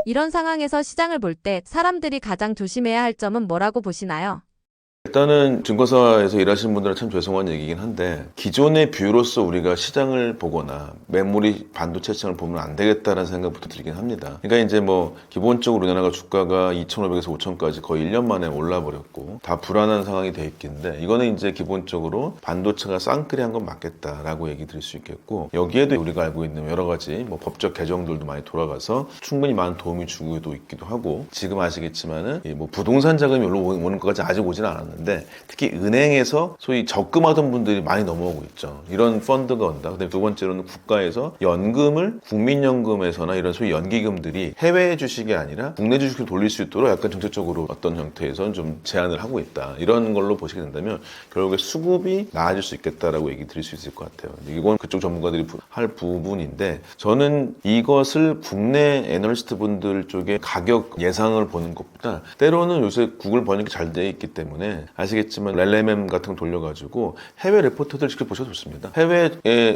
이런 상황에서 시장을 볼 때 사람들이 가장 조심해야 할 점은 뭐라고 보시나요? 일단은 증권사에서 일하시는 분들은 참 죄송한 얘기긴 한데 기존의 뷰로서 우리가 시장을 보거나 메모리 반도체 시장을 보면 안 되겠다는 생각부터 들긴 합니다. 그러니까 이제 뭐 기본적으로 우리나라 주가가 2,500에서 5,000까지 거의 1년 만에 올라버렸고 다 불안한 상황이 돼 있긴데 이거는 이제 기본적으로 반도체가 쌍끌이한 건 맞겠다라고 얘기 드릴 수 있겠고 여기에도 우리가 알고 있는 여러 가지 뭐 법적 개정들도 많이 돌아가서 충분히 많은 도움이 주고도 있기도 하고 지금 아시겠지만은 뭐 부동산 자금이 오는 것까지 아직 오진 않았는데 특히 은행에서 소위 적금하던 분들이 많이 넘어오고 있죠. 이런 펀드가 온다. 근데 두 번째로는 국가에서 연금을 국민연금에서나 이런 소위 연기금들이 해외 주식이 아니라 국내 주식을 돌릴 수 있도록 약간 정책적으로 어떤 형태에서는 좀 제한을 하고 있다. 이런 걸로 보시게 된다면 결국에 수급이 나아질 수 있겠다라고 얘기 드릴 수 있을 것 같아요. 이건 그쪽 전문가들이 할 부분인데 저는 이것을 국내 애널리스트 분들 쪽에 가격 예상을 보는 것보다 때로는 요새 구글 번역이 잘 돼 있기 때문에 아시겠지만 LLM 같은 거 돌려가지고 해외 레포터들 직접 보셔도 좋습니다. 해외에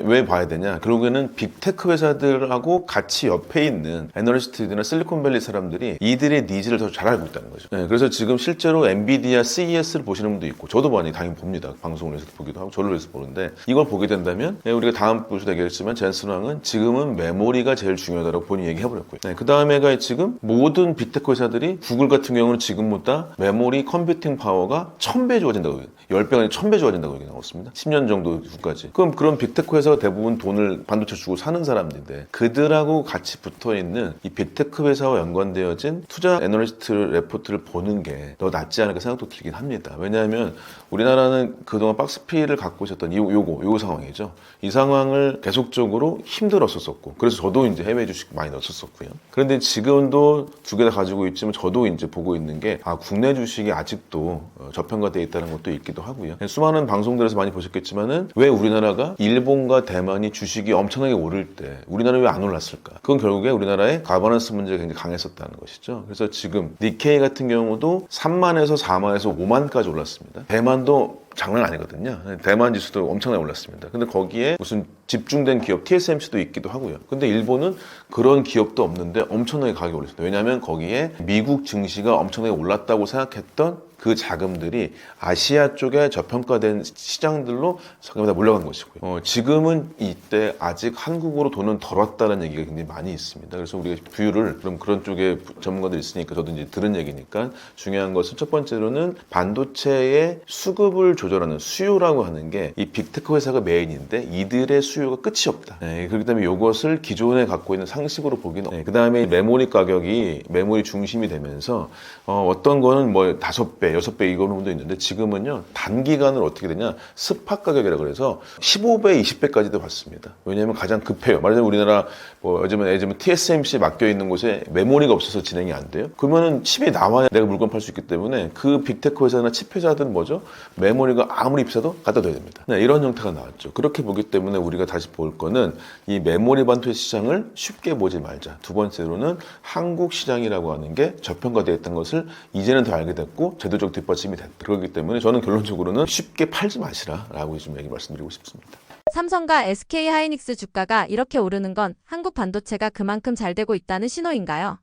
왜 봐야 되냐? 결국에는 빅테크 회사들하고 같이 옆에 있는 애널리스트들이나 실리콘밸리 사람들이 이들의 니즈를 더 잘 알고 있다는 거죠. 그래서 지금 실제로 엔비디아 CES를 보시는 분도 있고 저도 많이 당연히 봅니다. 방송을 해서 보기도 하고 저를 위해서 보는데 이걸 보게 된다면 우리가 다음 부에서도 얘기했지만 젠슨 왕은 지금은 메모리가 제일 중요하다고 본인이 얘기해버렸고요. 그 다음에가 지금 모든 빅테크 회사들이 구글 같은 경우는 지금보다 메모리 컴퓨팅 파워가 1000배 좋아진다고, 10배가 아니라 1000배 좋아진다고 얘기 나왔습니다. 10년 정도 후까지. 그럼 그런 빅테크 회사가 대부분 돈을 반도체 주고 사는 사람들인데, 그들하고 같이 붙어 있는 이 빅테크 회사와 연관되어진 투자 애널리스트 레포트를 보는 게 더 낫지 않을까 생각도 들긴 합니다. 왜냐하면 우리나라는 그동안 박스피를 갖고 있었던 요 상황이죠. 이 상황을 계속적으로 힘들었었고, 그래서 저도 이제 해외 주식 많이 넣었었고요. 그런데 지금도 두 개 다 가지고 있지만 저도 이제 보고 있는 게, 국내 주식이 아직도 저평가되어 있다는 것도 있기도 하고요. 수많은 방송들에서 많이 보셨겠지만은, 왜 우리나라가 일본과 대만이 주식이 엄청나게 오를 때 우리나라는 왜 안 올랐을까? 그건 결국에 우리나라의 가버넌스 문제가 굉장히 강했었다는 것이죠. 그래서 지금 니케이 같은 경우도 3만에서 4만에서 5만까지 올랐습니다. 대만도 장난 아니거든요. 대만 지수도 엄청나게 올랐습니다. 근데 거기에 무슨 집중된 기업 TSMC도 있기도 하고요. 근데 일본은 그런 기업도 없는데 엄청나게 가격이 올랐습니다. 왜냐하면 거기에 미국 증시가 엄청나게 올랐다고 생각했던 그 자금들이 아시아 쪽에 저평가된 시장들로 자금이 다 몰려간 것이고요. 지금은 이때 아직 한국으로 돈은 덜 왔다는 얘기가 굉장히 많이 있습니다. 그래서 우리가 비율을, 그럼 그런 쪽에 전문가들이 있으니까 저도 이제 들은 얘기니까, 중요한 것은 첫 번째로는 반도체의 수급을 조절하는 수요라고 하는 게 이 빅테크 회사가 메인인데 이들의 수요가 끝이 없다. 그렇기 때문에 이것을 기존에 갖고 있는 상식으로 보기는, 그 다음에 메모리 가격이 메모리 중심이 되면서 어떤 거는 뭐 5배, 6배 이거는 도 있는데, 지금은요 단기간을 어떻게 되냐, 스팟 가격이라 그래서 15배, 20배까지도 봤습니다. 왜냐하면 가장 급해요. 말하자면 우리나라 뭐 요즘은 TSMC 맡겨 있는 곳에 메모리가 없어서 진행이 안 돼요. 그러면은 칩이 나와야 내가 물건 팔 수 있기 때문에 그 빅테크 회사나 칩 회사들은 뭐죠? 메모리가 아무리 비싸도 갖다 둬야 됩니다. 이런 형태가 나왔죠. 그렇게 보기 때문에 우리가 다시 볼 거는 이 메모리 반도체 시장을 쉽게 보지 말자. 두 번째로는 한국 시장이라고 하는 게 저평가되어 있던 것을 이제는 더 알게 됐고 제도적 뒷받침이 됐다. 그렇기 때문에 저는 결론적으로는 쉽게 팔지 마시라라고 좀 말씀드리고 싶습니다. 삼성과 SK 하이닉스 주가가 이렇게 오르는 건 한국 반도체가 그만큼 잘 되고 있다는 신호인가요?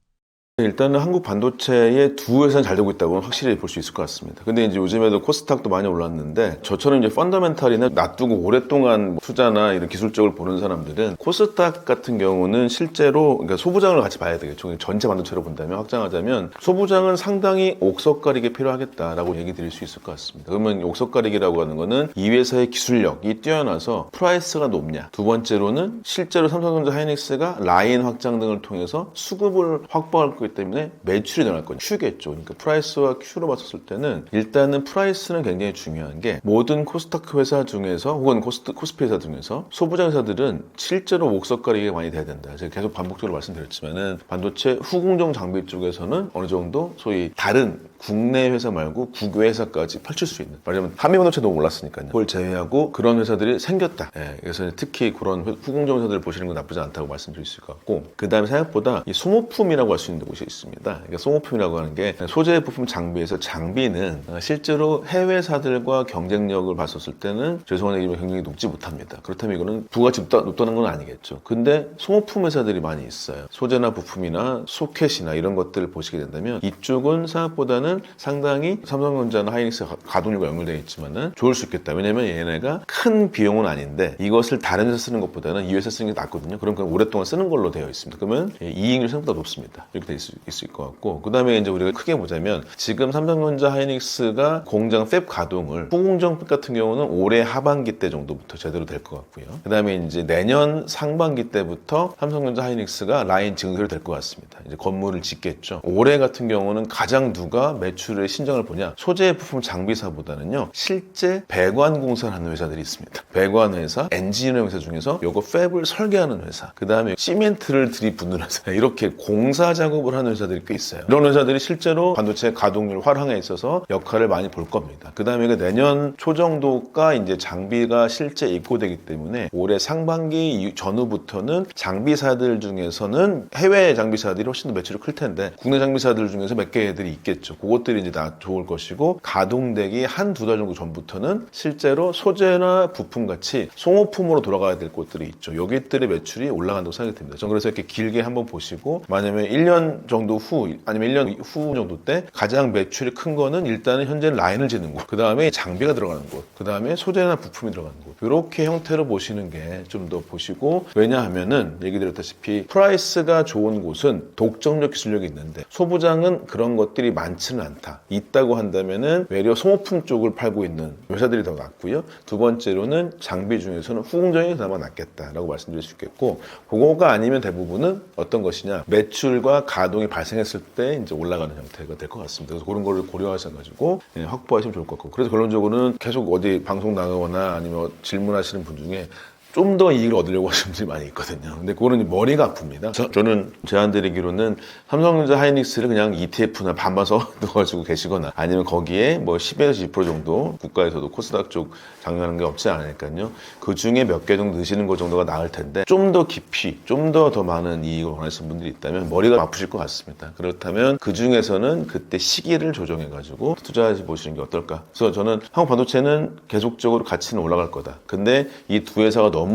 일단은 한국 반도체의 두 회사는 잘 되고 있다고는 확실히 볼 수 있을 것 같습니다. 근데 이제 요즘에도 코스닥도 많이 올랐는데, 저처럼 이제 펀더멘탈이나 놔두고 오랫동안 투자나 이런 기술적으로 보는 사람들은 코스닥 같은 경우는 실제로, 그러니까 소부장을 같이 봐야 되겠죠. 전체 반도체로 본다면, 확장하자면 소부장은 상당히 옥석가리기 필요하겠다라고 얘기 드릴 수 있을 것 같습니다. 그러면 옥석가리기라고 하는 거는 이 회사의 기술력이 뛰어나서 프라이스가 높냐. 두 번째로는 실제로 삼성전자 하이닉스가 라인 확장 등을 통해서 수급을 확보할 거기 때문에 매출이 늘어날 거냐. Q겠죠. 그러니까 프라이스와 Q로 봤었을 때는 일단은 프라이스는 굉장히 중요한 게, 모든 코스닥 회사 중에서 혹은 코스피 회사 중에서 소부장 회사들은 실제로 목석가리기가 많이 돼야 된다. 제가 계속 반복적으로 말씀드렸지만은 반도체 후공정 장비 쪽에서는 어느 정도 소위 다른 국내 회사 말고 국외 회사까지 펼칠 수 있는, 말하자면 한미반도체 너무 올랐으니까요. 그걸 제외하고 그런 회사들이 생겼다. 그래서 특히 그런 후공정 회사들을 보시는 건 나쁘지 않다고 말씀드릴 수 있을 것 같고, 그 다음에 생각보다 이 소모품이라고 할 수 있는 곳이 있습니다. 그러니까 소모품이라고 하는 게 소재 부품 장비에서, 장비는 실제로 해외사들과 경쟁력을 봤었을 때는 죄송한 얘기지만 굉장히 높지 못합니다. 그렇다면 이거는 부가치 높다는 건 아니겠죠. 근데 소모품 회사들이 많이 있어요. 소재나 부품이나 소켓이나 이런 것들을 보시게 된다면 이쪽은 생각보다는 상당히 삼성전자나 하이닉스 가동률과 연결되어 있지만은 좋을 수 있겠다. 왜냐면 얘네가 큰 비용은 아닌데 이것을 다른 회사 쓰는 것보다는 이 회사 쓰는 게 낫거든요. 그럼 그냥 오랫동안 쓰는 걸로 되어 있습니다. 그러면 이익률이 생각보다 높습니다. 이렇게 될 수 있을 것 같고, 그 다음에 이제 우리가 크게 보자면 지금 삼성전자 하이닉스가 공장 팹 가동을, 후공정 팹 같은 경우는 올해 하반기 때 정도부터 제대로 될 것 같고요. 그 다음에 이제 내년 상반기 때부터 삼성전자 하이닉스가 라인 증설이 될 것 같습니다. 이제 건물을 짓겠죠. 올해 같은 경우는 가장 누가 매출의 신장을 보냐, 소재 부품 장비사보다는요 실제 배관 공사를 하는 회사들이 있습니다. 배관 회사, 엔지니어링 회사 중에서 요거 팹을 설계하는 회사, 그 다음에 시멘트를 들이붓는 회사, 이렇게 공사 작업을 하는 회사들이 꽤 있어요. 이런 회사들이 실제로 반도체 가동률 활항에 있어서 역할을 많이 볼 겁니다. 그 다음에 내년 초 정도가 이제 장비가 실제 입고되기 때문에 올해 상반기 전후부터는 장비사들 중에서는 해외 장비사들이 훨씬 더 매출이 클 텐데, 국내 장비사들 중에서 몇 개들이 있겠죠. 그것들이 이제 다 좋을 것이고, 가동되기 한두 달 정도 전부터는 실제로 소재나 부품 같이 소모품으로 돌아가야 될 곳들이 있죠. 여기들의 매출이 올라간다고 생각이 듭니다. 저는 그래서 이렇게 길게 한번 보시고, 만약에 1년 정도 후 아니면 1년 후 정도 때 가장 매출이 큰 거는 일단은 현재 라인을 짓는 곳, 그 다음에 장비가 들어가는 곳, 그 다음에 소재나 부품이 들어가는 곳, 이렇게 형태로 보시는 게 좀 더 보시고, 왜냐하면은 얘기 드렸다시피 프라이스가 좋은 곳은 독점적 기술력이 있는데 소부장은 그런 것들이 많지는 많지는 않다. 있다고 한다면은 외려 소모품 쪽을 팔고 있는 회사들이 더 낫고요. 두 번째로는 장비 중에서는 후공정이 그나마 낫겠다라고 말씀드릴 수 있겠고, 그거가 아니면 대부분은 어떤 것이냐, 매출과 가동이 발생했을 때 이제 올라가는 형태가 될 것 같습니다. 그래서 그런 거를 고려하셔가지고 확보하시면 좋을 것 같고, 그래서 결론적으로는 계속 어디 방송 나가거나 아니면 질문하시는 분 중에 좀 더 이익을 얻으려고 하시는 분들이 많이 있거든요. 근데 그거는 머리가 아픕니다. 저는 제안 드리기로는 삼성전자 하이닉스를 그냥 ETF나 반반 넣어가지고 계시거나 아니면 거기에 뭐 10에서 20% 정도 국가에서도 코스닥 쪽 장려하는 게 없지 않으니까요. 그 중에 몇 개 정도 넣으시는 것 정도가 나을 텐데, 좀 더 깊이, 좀 더 많은 이익을 원하시는 분들이 있다면 머리가 아프실 것 같습니다. 그렇다면 그 중에서는 그때 시기를 조정해가지고 투자해 보시는 게 어떨까. 그래서 저는 한국 반도체는 계속적으로 가치는 올라갈 거다. 근데 이 두 회사가 너무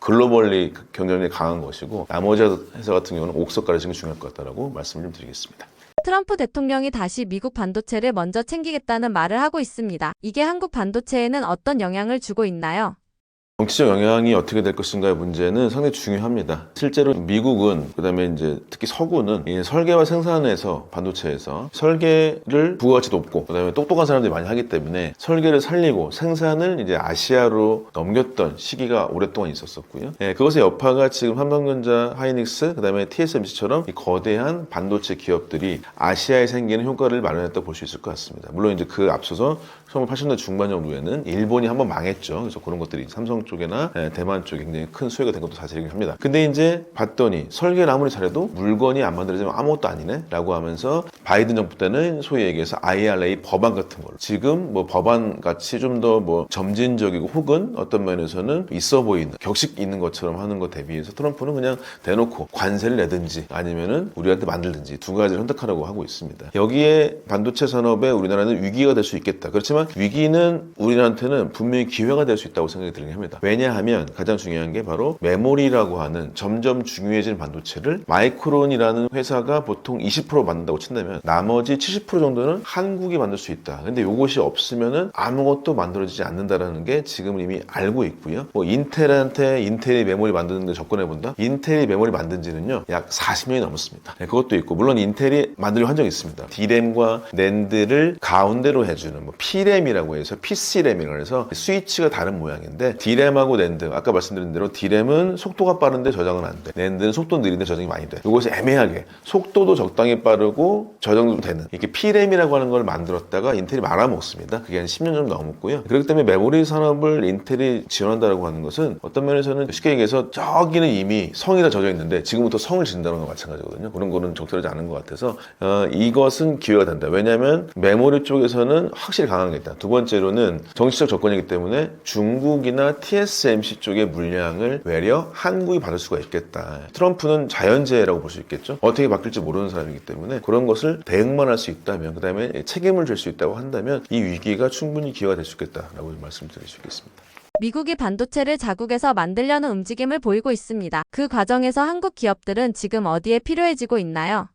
글로벌리 경쟁력이 강한 것이고, 나머지 회사 같은 경우는 옥석 가리시는 게 중요할 것 같다라고 말씀을 좀 드리겠습니다. 트럼프 대통령이 다시 미국 반도체를 먼저 챙기겠다는 말을 하고 있습니다. 이게 한국 반도체에는 어떤 영향을 주고 있나요? 정치적 영향이 어떻게 될 것인가의 문제는 상당히 중요합니다. 실제로 미국은, 그다음에 이제 특히 서구는 이 설계와 생산에서, 반도체에서 설계를 부가가치 높고 그다음에 똑똑한 사람들이 많이 하기 때문에 설계를 살리고 생산을 이제 아시아로 넘겼던 시기가 오랫동안 있었었고요. 그것의 여파가 지금 삼성전자, 하이닉스, 그다음에 TSMC처럼 이 거대한 반도체 기업들이 아시아에 생기는 효과를 마련했다고 볼 수 있을 것 같습니다. 물론 이제 그 앞서서 1980년대 중반 정도에는 일본이 한번 망했죠. 그래서 그런 것들이 삼성 쪽이나 대만 쪽에 굉장히 큰 수혜가 된 것도 사실이긴 합니다. 근데 이제 봤더니 설계를 아무리 잘해도 물건이 안 만들어지면 아무것도 아니네 라고 하면서 바이든 정부 때는 소위 얘기해서 IRA 법안 같은 걸로, 지금 뭐 법안 같이 좀 더 뭐 점진적이고 혹은 어떤 면에서는 있어 보이는, 격식 있는 것처럼 하는 것 대비해서 트럼프는 그냥 대놓고 관세를 내든지 아니면은 우리한테 만들든지 두 가지를 선택하라고 하고 있습니다. 여기에 반도체 산업에 우리나라는 위기가 될 수 있겠다. 그렇지만 위기는 우리나라한테는 분명히 기회가 될 수 있다고 생각이 들긴 합니다. 왜냐하면 가장 중요한 게 바로 메모리라고 하는 점점 중요해지는 반도체를 마이크론이라는 회사가 보통 20% 만든다고 친다면 나머지 70% 정도는 한국이 만들 수 있다. 근데 이것이 없으면은 아무것도 만들어지지 않는다라는 게 지금 이미 알고 있고요. 뭐 인텔한테 인텔이 메모리 만드는 데 접근해 본다? 인텔이 메모리 만든 지는요 약 40년이 넘었습니다. 그것도 있고, 물론 인텔이 만들려고 한 적이 있습니다. D램과 낸드를 가운데로 해주는 뭐 P램이라고 해서 PC램이라고 해서 스위치가 다른 모양인데, D램하고 낸드, 아까 말씀드린 대로 D램은 속도가 빠른데 저장은 안 돼. 낸드는 속도 느린데 저장이 많이 돼. 이것이 애매하게 속도도 적당히 빠르고 저장도 되는 이렇게 P램이라고 하는 걸 만들었다가 인텔이 말아먹습니다. 그게 한 10년 정도 넘었고요. 그렇기 때문에 메모리 산업을 인텔이 지원한다고 하는 것은 어떤 면에서는 쉽게 얘기해서 저기는 이미 성이 다 젖어 있는데 지금부터 성을 짓는다는 건 마찬가지거든요. 그런 거는 적절하지 않은 것 같아서 이것은 기회가 된다. 왜냐하면 메모리 쪽에서는 확실히 강한 게 있다. 두 번째로는 정치적 조건이기 때문에 중국이나 TSMC 쪽의 물량을 외려 한국이 받을 수가 있겠다. 트럼프는 자연재해라고 볼 수 있겠죠. 어떻게 바뀔지 모르는 사람이기 때문에 그런 것을 대응만 할 수 있다면, 그 다음에 책임을 질 수 있다고 한다면 이 위기가 충분히 기회가 될 수 있겠다라고 말씀드릴 수 있겠습니다. 미국이 반도체를 자국에서 만들려는 움직임을 보이고 있습니다. 그 과정에서 한국 기업들은 지금 어디에 필요해지고 있나요?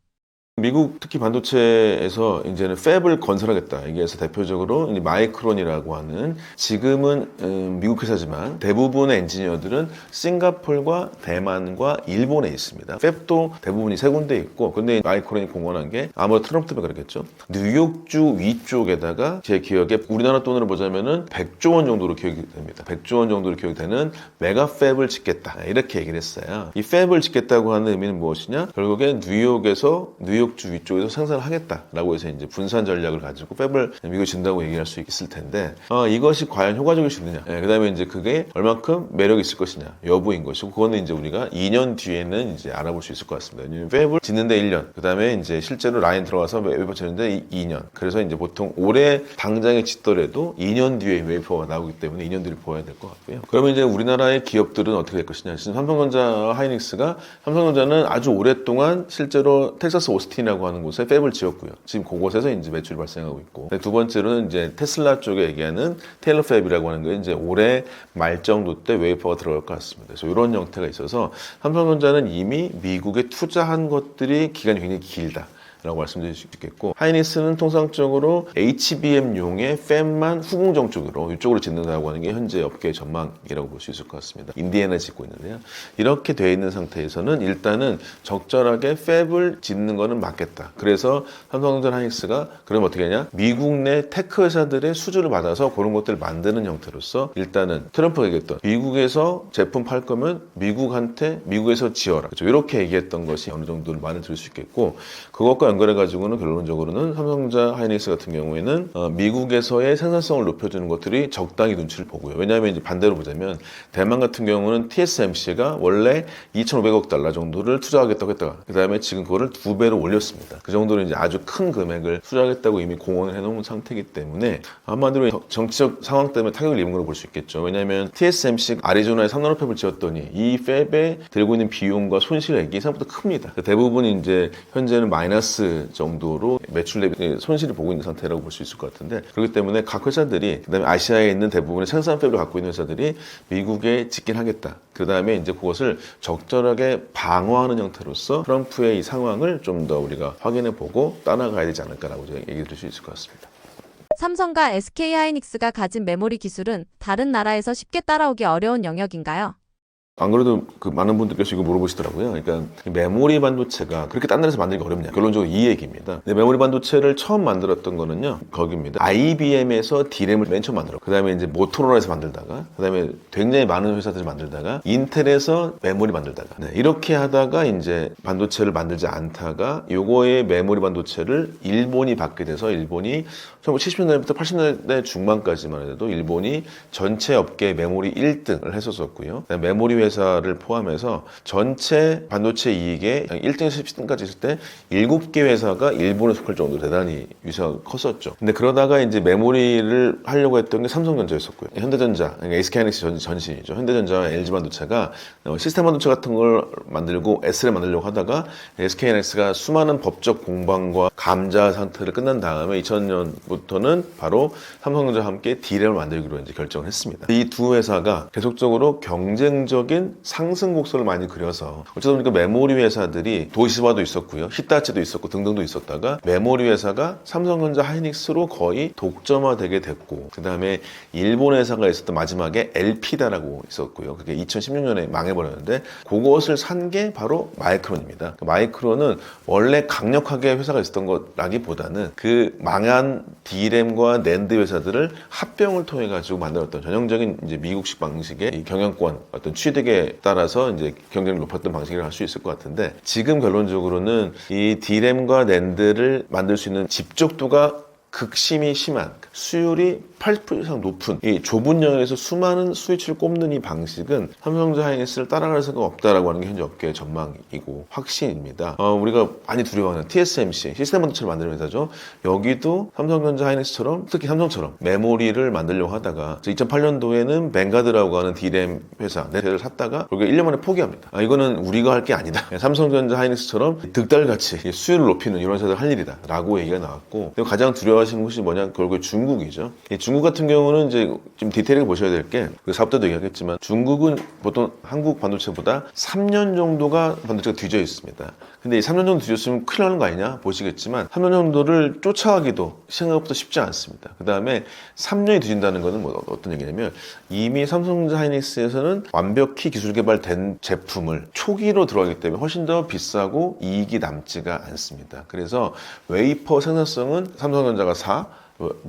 미국 특히 반도체에서 이제는 팹을 건설하겠다. 이게서 대표적으로 마이크론이라고 하는, 지금은 미국 회사지만 대부분의 엔지니어들은 싱가폴과 대만과 일본에 있습니다. 팹도 대부분이 세 군데 있고, 근데 마이크론이 공헌한 게 아무래도 트럼프 때문에 그렇겠죠. 뉴욕주 위쪽에다가 제 기억에 우리나라 돈으로 보자면은 100조 원 정도로 기억이 됩니다. 100조 원 정도로 기억이 되는 메가 팹을 짓겠다. 이렇게 얘기를 했어요. 이 팹을 짓겠다고 하는 의미는 무엇이냐? 결국에 뉴욕주 위쪽에서 생산을 하겠다라고 해서 이제 분산 전략을 가지고 팹을 미국에 준다고 얘기할 수 있을 텐데, 이것이 과연 효과적일 수 있느냐, 그 다음에 이제 그게 얼만큼 매력이 있을 것이냐 여부인 것이고, 그거는 이제 우리가 2년 뒤에는 이제 알아볼 수 있을 것 같습니다. 팹을 짓는데 1년, 그 다음에 이제 실제로 라인 들어가서 웨이퍼 짓는데 2년. 그래서 이제 보통 올해 당장에 짓더라도 2년 뒤에 웨이퍼가 나오기 때문에 2년 뒤를 보아야 될 것 같고요. 그러면 이제 우리나라의 기업들은 어떻게 될 것이냐. 지금 삼성전자, 하이닉스가, 삼성전자는 아주 오랫동안 실제로 텍사스 오스틴이라고 하는 곳에 팹을 지었고요. 지금 그곳에서 이제 매출이 발생하고 있고, 두 번째로는 이제 테슬라 쪽에 얘기하는 테일러 팹이라고 하는 게 이제 올해 말 정도 때 웨이퍼가 들어갈 것 같습니다. 그래서 이런 형태가 있어서 삼성전자는 이미 미국에 투자한 것들이 기간이 굉장히 길다. 라고 말씀드릴 수 있겠고, 하이닉스는 통상적으로 HBM용의 팹만 후공정 쪽으로 이쪽으로 짓는다고 하는 게 현재 업계의 전망이라고 볼 수 있을 것 같습니다. 인디애나 짓고 있는데요. 이렇게 되어 있는 상태에서는 일단은 적절하게 팹을 짓는 거는 맞겠다. 그래서 삼성전자 하이닉스가 그럼 어떻게 하냐? 미국 내 테크 회사들의 수주를 받아서 그런 것들을 만드는 형태로서 일단은 트럼프가 얘기했던 미국에서 제품 팔 거면 미국에서 지어라. 그렇죠? 이렇게 얘기했던 것이 어느 정도를 많이 들을 수 있겠고, 그것과 연결해가지고는 결론적으로는 삼성전자 하이닉스 같은 경우에는 미국에서의 생산성을 높여주는 것들이 적당히 눈치를 보고요. 왜냐하면 이제 반대로 보자면 대만 같은 경우는 TSMC가 원래 2,500억 달러 정도를 투자하겠다고 했다가 그 다음에 지금 그거를 2배로 올렸습니다. 그 정도로 이제 아주 큰 금액을 투자하겠다고 이미 공언을 해놓은 상태이기 때문에 한마디로 정치적 상황 때문에 타격을 입은 걸로 볼 수 있겠죠. 왜냐하면 TSMC 아리조나에 3나노 팹을 지었더니 이 팹에 들고 있는 비용과 손실액이 생각보다 큽니다. 대부분 이제 현재는 마이너스 정도로 매출 대비 손실을 보고 있는 상태라고 볼 수 있을 것 같은데, 그렇기 때문에 각 회사들이 그다음에 아시아에 있는 대부분의 생산 팹을 갖고 있는 회사들이 미국에 짓긴 하겠다. 그 다음에 이제 그것을 적절하게 방어하는 형태로서 트럼프의 이 상황을 좀 더 우리가 확인해 보고 따라가야 되지 않을까라고 제가 얘기 드릴 수 있을 것 같습니다. 삼성과 SK 하이닉스가 가진 메모리 기술은 다른 나라에서 쉽게 따라오기 어려운 영역인가요? 안 그래도 그 많은 분들께서 이거 물어보시더라고요. 그러니까 메모리 반도체가 그렇게 딴 데서 만들기 어렵냐. 결론적으로 이 얘기입니다. 근데 메모리 반도체를 처음 만들었던 거는요, 거기입니다. IBM에서 D램을 맨 처음 만들었고, 그 다음에 이제 모토로라에서 만들다가, 그 다음에 굉장히 많은 회사들이 만들다가, 인텔에서 메모리 만들다가, 네, 이렇게 하다가 이제 반도체를 만들지 않다가 요거의 메모리 반도체를 일본이 받게 돼서 일본이 1970년대부터 80년대 중반까지만 해도 일본이 전체 업계 메모리 1등을 했었었고요. 메모리 회사를 포함해서 전체 반도체 이익의 1등에서 10등까지 있을 때 7개 회사가 일본에 속할 정도로 대단히 위세가 컸었죠. 근데 그러다가 이제 메모리를 하려고 했던 게 삼성전자였었고요. 현대전자, 그러니까 SK하이닉스 전신이죠. 현대전자와 LG반도체가 시스템 반도체 같은 걸 만들고 S를 만들려고 하다가 SK하이닉스가 수많은 법적 공방과 감자 상태를 끝난 다음에 2000년부터는 바로 삼성전자와 함께 D램을 만들기로 이제 결정을 했습니다. 이 두 회사가 계속적으로 경쟁적인 상승 곡선을 많이 그려서 어쩌다 보니까 메모리 회사들이 도시바도 있었고요, 히타치도 있었고 등등도 있었다가 메모리 회사가 삼성전자 하이닉스로 거의 독점화되게 됐고, 그 다음에 일본 회사가 있었던 마지막에 엘피다라고 있었고요. 그게 2016년에 망해버렸는데 그것을 산 게 바로 마이크론입니다. 마이크론은 원래 강력하게 회사가 있었던 것라기보다는 그 망한 D램과 낸드 회사들을 합병을 통해 가지고 만들었던 전형적인 이제 미국식 방식의 이 경영권 어떤 취득에 따라서 이제 경쟁을 높였던 방식이라고 할 수 있을 것 같은데, 지금 결론적으로는 이 D램과 낸드를 만들 수 있는 집적도가 극심히 심한, 수율이 80% 이상 높은 이 좁은 영역에서 수많은 스위치를 꼽는 이 방식은 삼성전자 하이닉스를 따라갈 생각 없다라고 하는 게 현재 업계의 전망이고 확신입니다. 우리가 많이 두려워하는 TSMC, 시스템 반도체를 만드는 회사죠. 여기도 삼성전자 하이닉스처럼, 특히 삼성처럼 메모리를 만들려고 하다가 2008년도에는 뱅가드라고 하는 D램 회사 네트를 샀다가 결국에 1년 만에 포기합니다. 이거는 우리가 할 게 아니다. 삼성전자 하이닉스처럼 득달같이 수율을 높이는 이런 회사들 할 일이다 라고 얘기가 나왔고, 가장 두려워하시는 것이 뭐냐, 결국에 중국이죠. 중국 같은 경우는 이제 좀 디테일하게 보셔야 될 게, 사업 때도 얘기하겠지만 중국은 보통 한국 반도체보다 3년 정도가 반도체가 뒤져 있습니다. 근데 이 3년 정도 뒤졌으면 큰일 나는 거 아니냐 보시겠지만 3년 정도를 쫓아가기도 생각보다 쉽지 않습니다. 그 다음에 3년이 뒤진다는 것은 뭐 어떤 얘기냐면, 이미 삼성전자 하이닉스에서는 완벽히 기술 개발된 제품을 초기로 들어가기 때문에 훨씬 더 비싸고 이익이 남지가 않습니다. 그래서 웨이퍼 생산성은 삼성전자가 4,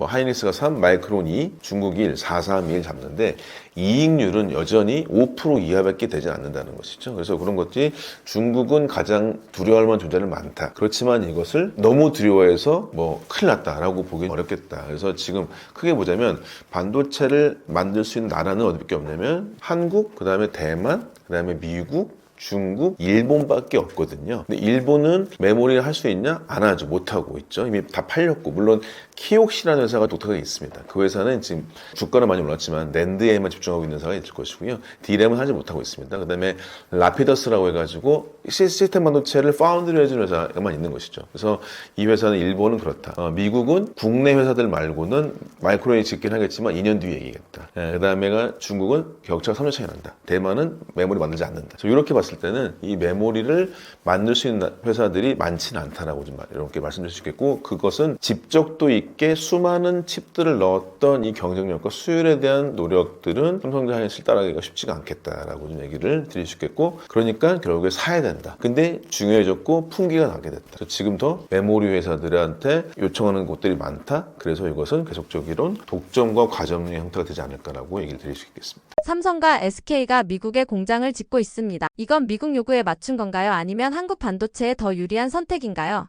하이닉스가 3, 마이크론 2, 중국이 1, 4, 3, 1 잡는데 이익률은 여전히 5% 이하밖에 되지 않는다는 것이죠. 그래서 그런 것들이 중국은 가장 두려워할 만한 존재는 많다. 그렇지만 이것을 너무 두려워해서 큰일 났다라고 보기는 어렵겠다. 그래서 지금 크게 보자면 반도체를 만들 수 있는 나라는 어디밖에 없냐면 한국, 그 다음에 대만, 그 다음에 미국, 중국, 일본밖에 없거든요. 근데 일본은 메모리를 할 수 있냐? 안 하죠. 못하고 있죠. 이미 다 팔렸고, 물론 키옥시라는 회사가 독특하게 있습니다. 그 회사는 지금 주가는 많이 올랐지만 낸드에만 집중하고 있는 회사가 있을 것이고요. D램은 하지 못하고 있습니다. 그 다음에 라피더스라고 해가지고 시스템 반도체를 파운드리 해주는 회사만 있는 것이죠. 그래서 이 회사는 일본은 그렇다. 미국은 국내 회사들 말고는 마이크론이 짓긴 하겠지만 2년 뒤에 얘기겠다. 그 다음에가 중국은 격차가 3년 차이 난다. 대만은 메모리 만들지 않는다. 이렇게 봤을 봤을 때는 이 메모리를 만들 수 있는 회사들이 많지는 않다라고 좀 이렇게 말씀드릴 수 있겠고, 그것은 집적도 있게 수많은 칩들을 넣었던 이 경쟁력과 수율에 대한 노력들은 삼성전자 하이닉스를 따라가기가 쉽지가 않겠다라고 좀 얘기를 드릴 수 있겠고, 그러니까 결국에 사야 된다. 근데 중요해졌고 품귀가 나게 됐다. 그래서 지금 더 메모리 회사들한테 요청하는 곳들이 많다. 그래서 이것은 계속적으로 독점과 과점의 형태가 되지 않을까라고 얘기를 드릴 수 있겠습니다. 삼성과 SK가 미국에 공장을 짓고 있습니다. 이건 미국 요구에 맞춘 건가요? 아니면 한국 반도체에 더 유리한 선택인가요?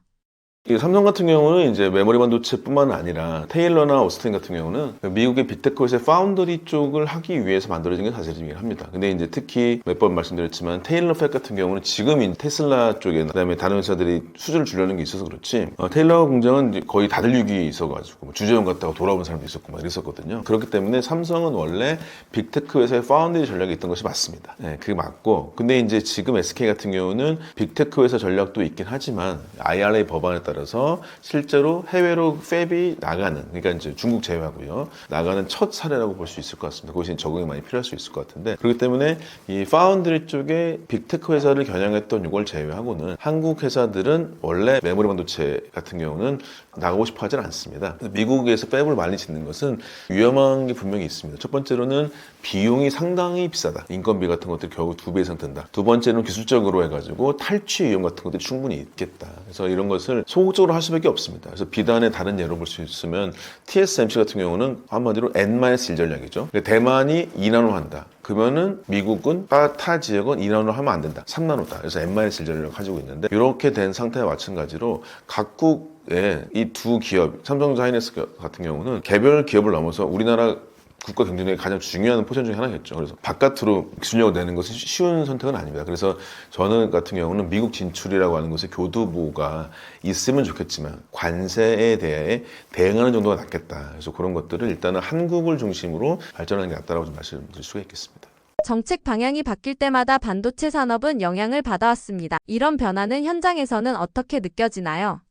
이 삼성 같은 경우는 이제 메모리 반도체뿐만 아니라 테일러나 오스틴 같은 경우는 미국의 빅테크 회사의 파운더리 쪽을 하기 위해서 만들어진 게 사실이긴 합니다. 근데 이제 특히 몇 번 말씀드렸지만 테일러 팩 같은 경우는 지금 이 테슬라 쪽에 그다음에 다른 회사들이 수주를 주려는 게 있어서 그렇지, 테일러 공장은 이제 거의 다들육이 있어가지고 뭐 주재원 갔다가 돌아오는 사람도 있었고 막 이랬었거든요. 그렇기 때문에 삼성은 원래 빅테크 회사의 파운더리 전략이 있던 것이 맞습니다. 네, 그게 맞고, 근데 이제 지금 SK 같은 경우는 빅테크 회사 전략도 있긴 하지만 IRA 법안에 따라서 실제로 해외로 팹이 나가는, 그러니까 이제 중국 제외하고요, 나가는 첫 사례라고 볼 수 있을 것 같습니다. 그것이 적응이 많이 필요할 수 있을 것 같은데, 그렇기 때문에 이 파운드리 쪽에 빅테크 회사를 겨냥했던 이걸 제외하고는 한국 회사들은 원래 메모리 반도체 같은 경우는 나가고 싶어 하진 않습니다. 미국에서 팹을 많이 짓는 것은 위험한 게 분명히 있습니다. 첫 번째로는 비용이 상당히 비싸다. 인건비 같은 것들이 결국 2배 이상 든다. 두 번째는 기술적으로 해가지고 탈취 위험 같은 것들이 충분히 있겠다. 그래서 이런 것을 소극적으로 할 수밖에 없습니다. 그래서 비단의 다른 예로 볼 수 있으면 TSMC 같은 경우는 한마디로 N-1 전략이죠. 그러니까 대만이 2나노 한다. 그러면은 미국은 타 지역은 2나노 하면 안 된다. 3나노다. 그래서 N-1 전략을 가지고 있는데, 이렇게 된 상태와 마찬가지로 각국 이 두 기업, 삼성전자 하이닉스 같은 경우는 개별 기업을 넘어서 우리나라 국가 경쟁력이 가장 중요한 포션 중에 하나겠죠. 그래서 바깥으로 기술력을 내는 것은 쉬운 선택은 아닙니다. 그래서 저는 같은 경우는 미국 진출이라고 하는 것에 교두보가 있으면 좋겠지만 관세에 대해 대응하는 정도가 낫겠다. 그래서 그런 것들을 일단은 한국을 중심으로 발전하는 게 낫다라고 좀 말씀드릴 수가 있겠습니다. 정책 방향이 바뀔 때마다 반도체 산업은 영향을 받아왔습니다. 이런 변화는 현장에서는 어떻게 느껴지나요?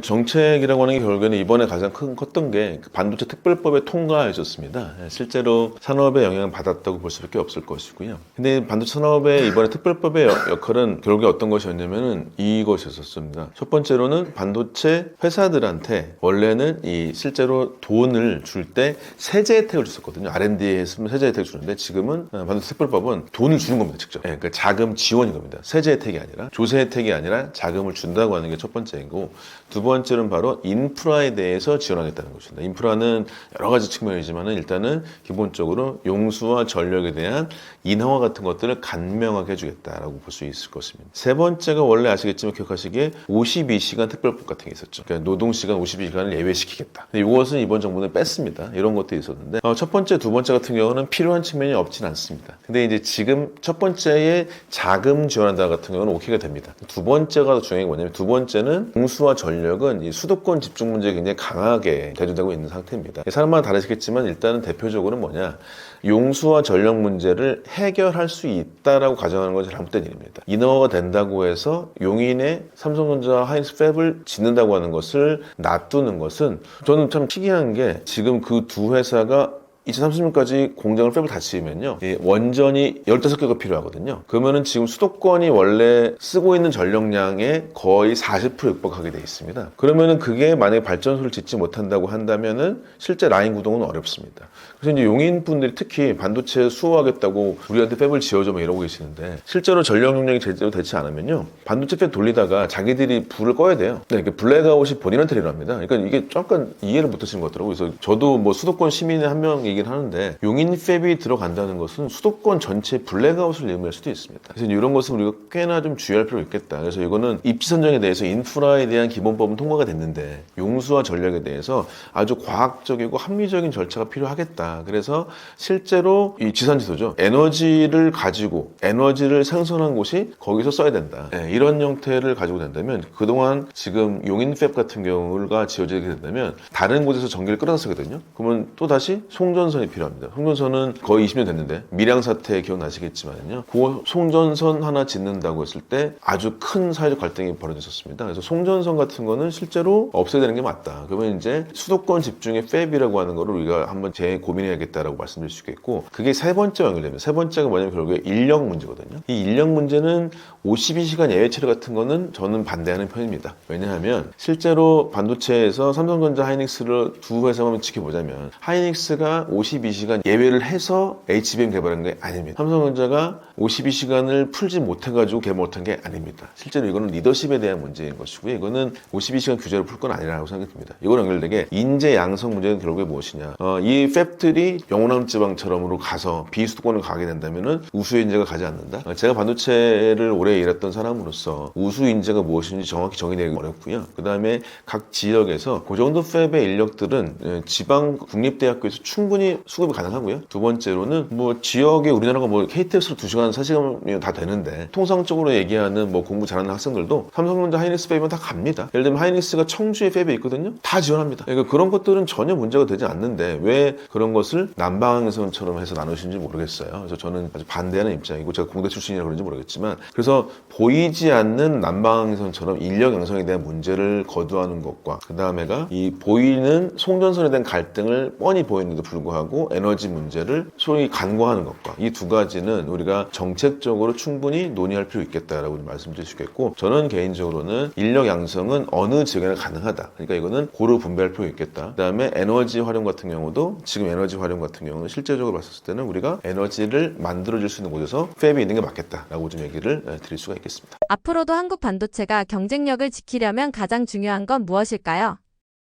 정책이라고 하는 게 결국에는 이번에 가장 컸던 게 반도체 특별법의 통과였었습니다. 실제로 산업에 영향을 받았다고 볼 수밖에 없을 것이고요. 근데 반도체 산업의 이번에 특별법의 역할은 결국에 어떤 것이었냐면은 이것이었습니다. 첫 번째로는 반도체 회사들한테 원래는 이 실제로 돈을 줄 때 세제 혜택을 줬었거든요. R&D에 했으면 세제 혜택을 주는데, 지금은 반도체 특별법은 돈을 주는 겁니다. 직접. 그러니까 자금 지원인 겁니다. 세제 혜택이 아니라, 조세 혜택이 아니라 자금을 준다고 하는 게 첫 번째이고, 두 번째는 바로 인프라에 대해서 지원하겠다는 것입니다. 인프라는 여러 가지 측면이지만 일단은 기본적으로 용수와 전력에 대한 인허가 같은 것들을 간명하게 해주겠다라고 볼 수 있을 것입니다. 세 번째가 원래 아시겠지만 기억하시기에 52시간 특별법 같은 게 있었죠. 그러니까 노동시간 52시간을 예외시키겠다. 근데 이것은 이번 정부는 뺐습니다. 이런 것도 있었는데, 첫 번째, 두 번째 같은 경우는 필요한 측면이 없진 않습니다. 근데 이제 지금 첫 번째에 자금 지원한다 같은 경우는 오케이가 됩니다. 두 번째가 더 중요한 게 뭐냐면, 두 번째는 용수와 전력은 이 수도권 집중 문제가 굉장히 강하게 대두되고 있는 상태입니다. 사람마다 다르시겠지만 일단은 대표적으로 뭐냐, 용수와 전력 문제를 해결할 수 있다라고 가정하는 것이 잘못된 일입니다. 인허가가 된다고 해서 용인에 삼성전자 하이닉스 팹을 짓는다고 하는 것을 놔두는 것은 저는 참 특이한 게, 지금 그 두 회사가 2030년까지 공장을 팹을 다 지으면요, 원전이 15개가 필요하거든요. 그러면은 지금 수도권이 원래 쓰고 있는 전력량의 거의 40% 육박하게 돼 있습니다. 그러면은 그게 만약에 발전소를 짓지 못한다고 한다면은 실제 라인 구동은 어렵습니다. 그래서 이제 용인 분들이 특히 반도체 수호하겠다고 우리한테 팹을 지어줘 뭐 이러고 계시는데, 실제로 전력 용량이 제대로 되지 않으면요, 반도체 팹 돌리다가 자기들이 불을 꺼야 돼요. 네, 블랙아웃이 본인한테 일어납니다. 그러니까 이게 잠깐 이해를 못 하시는 것 같더라고요. 그래서 저도 뭐 수도권 시민의 한 명 얘기를 하는데, 용인 팹이 들어간다는 것은 수도권 전체 블랙아웃을 의미할 수도 있습니다. 그래서 이런 것은 우리가 꽤나 좀 주의할 필요가 있겠다. 그래서 이거는 입지 선정에 대해서 인프라에 대한 기본법은 통과가 됐는데, 용수와 전력에 대해서 아주 과학적이고 합리적인 절차가 필요하겠다. 그래서 실제로 이 지산지도죠. 에너지를 가지고 에너지를 생성한 곳이 거기서 써야 된다. 네, 이런 형태를 가지고 된다면, 그동안 지금 용인 팹 같은 경우가 지어지게 된다면 다른 곳에서 전기를 끌어다 쓰거든요. 그러면 또 다시 송전 송전선이 필요합니다. 송전선은 거의 20년 됐는데 밀양 사태 기억나시겠지만요. 그 송전선 하나 짓는다고 했을 때 아주 큰 사회적 갈등이 벌어졌었습니다. 그래서 송전선 같은 거는 실제로 없애야 되는 게 맞다. 그러면 이제 수도권 집중의 팹이라고 하는 거를 우리가 한번 재고민해야겠다라고 말씀드릴 수 있겠고, 그게 세 번째와 연결됩니다. 세 번째가 뭐냐면 결국에 인력 문제거든요. 이 인력 문제는 52시간 예외 처리 같은 거는 저는 반대하는 편입니다. 왜냐하면 실제로 반도체에서 삼성전자, 하이닉스를 두 회사만 지켜보자면 하이닉스가 52시간 예외를 해서 HBM 개발한 게 아닙니다. 삼성전자가 52시간을 풀지 못해가지고 개발 못한 게 아닙니다. 실제로 이거는 리더십에 대한 문제인 것이고요. 이거는 52시간 규제로 풀 건 아니라고 생각이 듭니다. 이거랑 연결되게 인재 양성 문제는 결국에 무엇이냐. 이 팹들이 영호남 지방처럼으로 가서 비수도권을 가게 된다면은 우수 인재가 가지 않는다. 제가 반도체를 오래 일했던 사람으로서 우수 인재가 무엇인지 정확히 정의되기 어렵고요. 그 다음에 각 지역에서 그 정도 팹의 인력들은 지방 국립대학교에서 충분히 수급이 가능하고요. 두 번째로는 뭐 지역에 우리나라가 뭐 KTX로 2시간, 4시간이면 다 되는데 통상적으로 얘기하는 뭐 공부 잘하는 학생들도 삼성전자 하이닉스 팹이면 다 갑니다. 예를 들면 하이닉스가 청주에 팹이 있거든요. 다 지원합니다. 그러니까 그런 것들은 전혀 문제가 되지 않는데 왜 그런 것을 남방항선처럼 해서 나누시는지 모르겠어요. 그래서 저는 아주 반대하는 입장이고, 제가 공대 출신이라 그런지 모르겠지만, 그래서 보이지 않는 남방항선처럼 인력 양성에 대한 문제를 거두하는 것과 그 다음에가 이 보이는 송전선에 대한 갈등을 뻔히 보이는데도 불구하고 에너지 문제를 소위 간과하는 것과 이 두 가지는 우리가 정책적으로 충분히 논의할 필요 있겠다라고 말씀드릴 수 있겠고, 저는 개인적으로는 인력 양성은 어느 지역에나 가능하다. 그러니까 이거는 고루 분배할 필요 있겠다. 그 다음에 에너지 활용 같은 경우도 지금 에너지 활용 같은 경우는 실제적으로 봤을 때는 우리가 에너지를 만들어줄 수 있는 곳에서 팹이 있는 게 맞겠다라고 좀 얘기를 드릴 수가 있겠습니다. 앞으로도 한국 반도체가 경쟁력을 지키려면 가장 중요한 건 무엇일까요?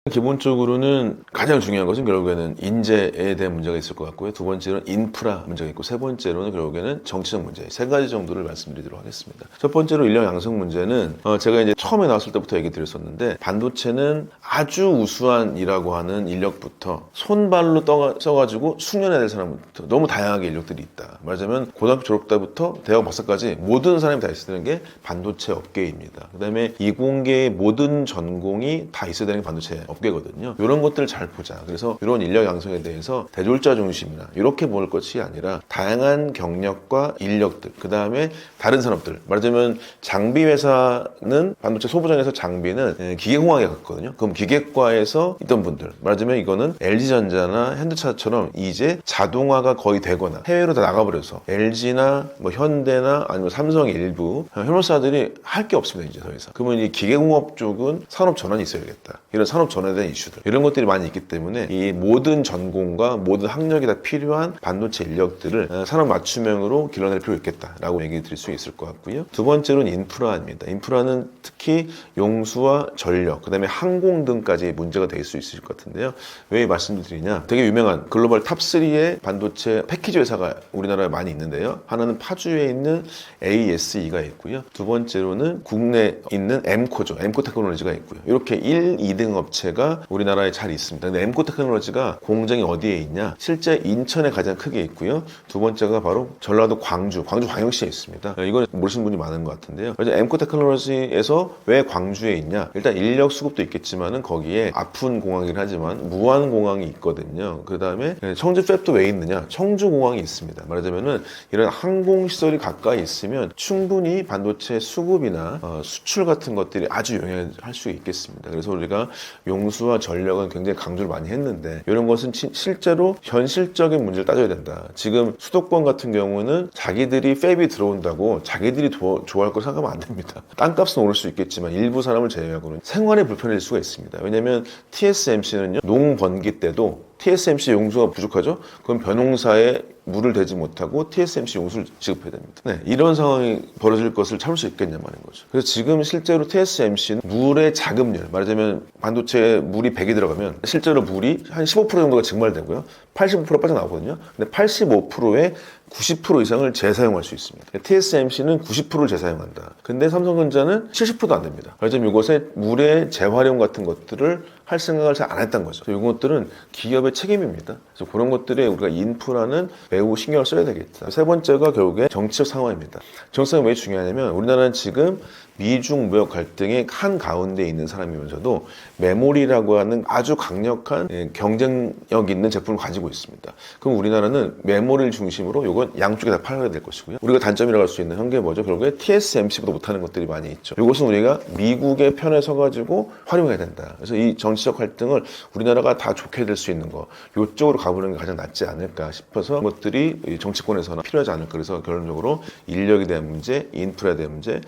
기본적으로는 가장 중요한 것은 결국에는 인재에 대한 문제가 있을 것 같고요. 두 번째로는 인프라 문제가 있고, 세 번째로는 결국에는 정치적 문제, 세 가지 정도를 말씀드리도록 하겠습니다. 첫 번째로 인력 양성 문제는 제가 이제 처음에 나왔을 때부터 얘기 드렸었는데, 반도체는 아주 우수한이라고 하는 인력부터 손발로 써가지고 숙련해야 될 사람부터 너무 다양하게 인력들이 있다. 말하자면 고등학교 졸업 때부터 대학 박사까지 모든 사람이 다 있어야 되는 게 반도체 업계입니다. 그 다음에 이공계의 모든 전공이 다 있어야 되는 게 반도체 업계거든요. 이런 것들을 잘 보자. 그래서 이런 인력 양성에 대해서 대졸자 중심이나 이렇게 볼 것이 아니라 다양한 경력과 인력들, 그 다음에 다른 산업들, 말하자면 장비 회사는 반도체 소부장에서 장비는 기계공학에 갔거든요. 그럼 기계과에서 있던 분들, 말하자면 이거는 LG전자나 현대차처럼 이제 자동화가 거의 되거나 해외로 다 나가버려서 LG나 뭐 현대나 아니면 삼성 일부 현업사들이 할 게 없습니다. 이제 더 이상. 그러면 이 기계공업 쪽은 산업 전환이 있어야겠다. 이런 산업 전환에 대한 이슈들, 이런 것들이 많이 있기 때문에 이 모든 전공과 모든 학력이 다 필요한 반도체 인력들을 산업 맞춤형으로 길러낼 필요 있겠다라고 얘기 드릴 수 있을 것 같고요. 두 번째로는 인프라입니다. 인프라는 특히 용수와 전력, 그 다음에 항공 등까지 문제가 될 수 있을 것 같은데요. 왜 말씀을 드리냐, 되게 유명한 글로벌 탑3의 반도체 패키지 회사가 우리나라에 많이 있는데요. 하나는 파주에 있는 ASE가 있고요. 두 번째로는 국내에 있는 엠코죠. 엠코 테크놀로지가 있고요. 이렇게 1, 2등 업체가 우리나라에 잘 있습니다. 근데 엠코 테크놀로지가 공장이 어디에 있냐? 실제 인천에 가장 크게 있고요. 두 번째가 바로 전라도 광주 광역시에 있습니다. 이건 모르시는 분이 많은 것 같은데요. 그래서 엠코 테크놀로지에서 왜 광주에 있냐? 일단 인력 수급도 있겠지만은 거기에 아픈 공항이긴 하지만 무한 공항이 있거든요. 그 다음에 청주 팹도 왜 있느냐? 청주 공항이 있습니다. 말하자면은 이런 항공 시설이 가까이 있으면 충분히 반도체 수급이나 수출 같은 것들이 아주 영향할 수 있겠습니다. 그래서 우리가 용수와 전력은 굉장히 강조를 많이 했는데, 이런 것은 실제로 현실적인 문제를 따져야 된다. 지금 수도권 같은 경우는 자기들이 팹이 들어온다고 자기들이 좋아할 거 생각하면 안 됩니다. 땅값은 오를 수 있겠지만 일부 사람을 제외하고는 생활에 불편해질 수가 있습니다. 왜냐하면 TSMC는요, 농번기 때도 TSMC 용수가 부족하죠? 그럼 벼농사에 물을 대지 못하고 TSMC 용수를 지급해야 됩니다. 네, 이런 상황이 벌어질 것을 참을 수 있겠냐 말인 거죠. 그래서 지금 실제로 TSMC는 물의 자급률, 말하자면 반도체에 물이 100이 들어가면 실제로 물이 한 15% 정도가 증발되고요. 85% 빠져나오거든요. 근데 85%의 90% 이상을 재사용할 수 있습니다. TSMC는 90%를 재사용한다. 근데 삼성전자는 70%도 안 됩니다. 그래서 이것의 물의 재활용 같은 것들을 할 생각을 잘 안 했던 거죠. 이것들은 기업의 책임입니다. 그래서 그런 것들에 우리가 인프라는 매우 신경을 써야 되겠다. 세 번째가 결국에 정치적 상황입니다. 정치상황이 왜 중요하냐면 우리나라는 지금 미중 무역 갈등의 한 가운데 있는 사람이면서도 메모리라고 하는 아주 강력한 경쟁력 있는 제품을 가지고 있습니다. 그럼 우리나라는 메모리를 중심으로 이건 양쪽에 다 팔아야 될 것이고요. 우리가 단점이라고 할 수 있는 한 게 뭐죠? 결국에 TSMC보다 못하는 것들이 많이 있죠. 이것은 우리가 미국의 편에 서가지고 활용해야 된다. 그래서 이 정치적 갈등을 우리나라가 다 좋게 될 수 있는 거, 이쪽으로 가보는 게 가장 낫지 않을까 싶어서 그것들이 정치권에서는 필요하지 않을까. 그래서 결론적으로 인력에 대한 문제, 인프라에 대한 문제,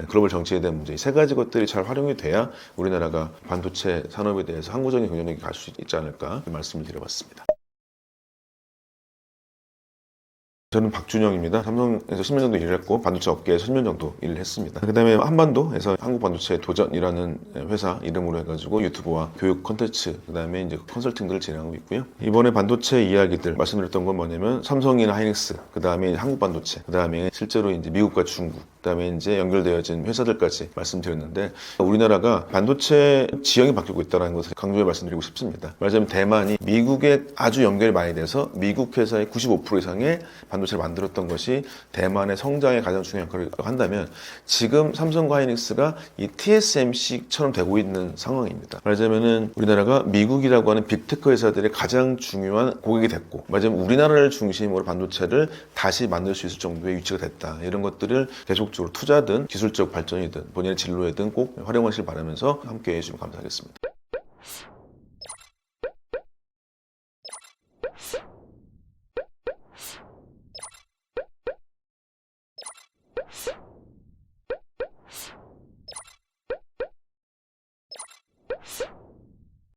글로벌 정치에 대한 문제, 이 세 가지 것들이 잘 활용이 돼야 우리나라가 반도체 산업에 대해서 항구적인 경쟁력이 갈 수 있지 않을까 말씀을 드려봤습니다. 저는 박준영입니다. 삼성에서 10년 정도 일을 했고 반도체 업계에서 10년 정도 일을 했습니다. 그 다음에 한반도에서 한국반도체 도전이라는 회사 이름으로 해가지고 유튜브와 교육 콘텐츠, 그 다음에 이제 컨설팅들을 진행하고 있고요. 이번에 반도체 이야기들 말씀드렸던 건 뭐냐면 삼성이나 하이닉스, 그 다음에 한국반도체, 그 다음에 실제로 이제 미국과 중국, 그다음에 이제 연결되어진 회사들까지 말씀드렸는데, 우리나라가 반도체 지형이 바뀌고 있다는 것을 강조해 말씀드리고 싶습니다. 말하자면 대만이 미국에 아주 연결이 많이 돼서 미국 회사의 95% 이상의 반도체를 만들었던 것이 대만의 성장에 가장 중요한 역할을 한다면, 지금 삼성과 하이닉스가 이 TSMC처럼 되고 있는 상황입니다. 말하자면은 우리나라가 미국이라고 하는 빅테크 회사들의 가장 중요한 고객이 됐고, 말하자면 우리나라를 중심으로 반도체를 다시 만들 수 있을 정도의 위치가 됐다. 이런 것들을 계속 투자든 기술적 발전이든 본인의 진로에든 꼭 활용하시길 바라면서 함께 해주시면 감사하겠습니다. you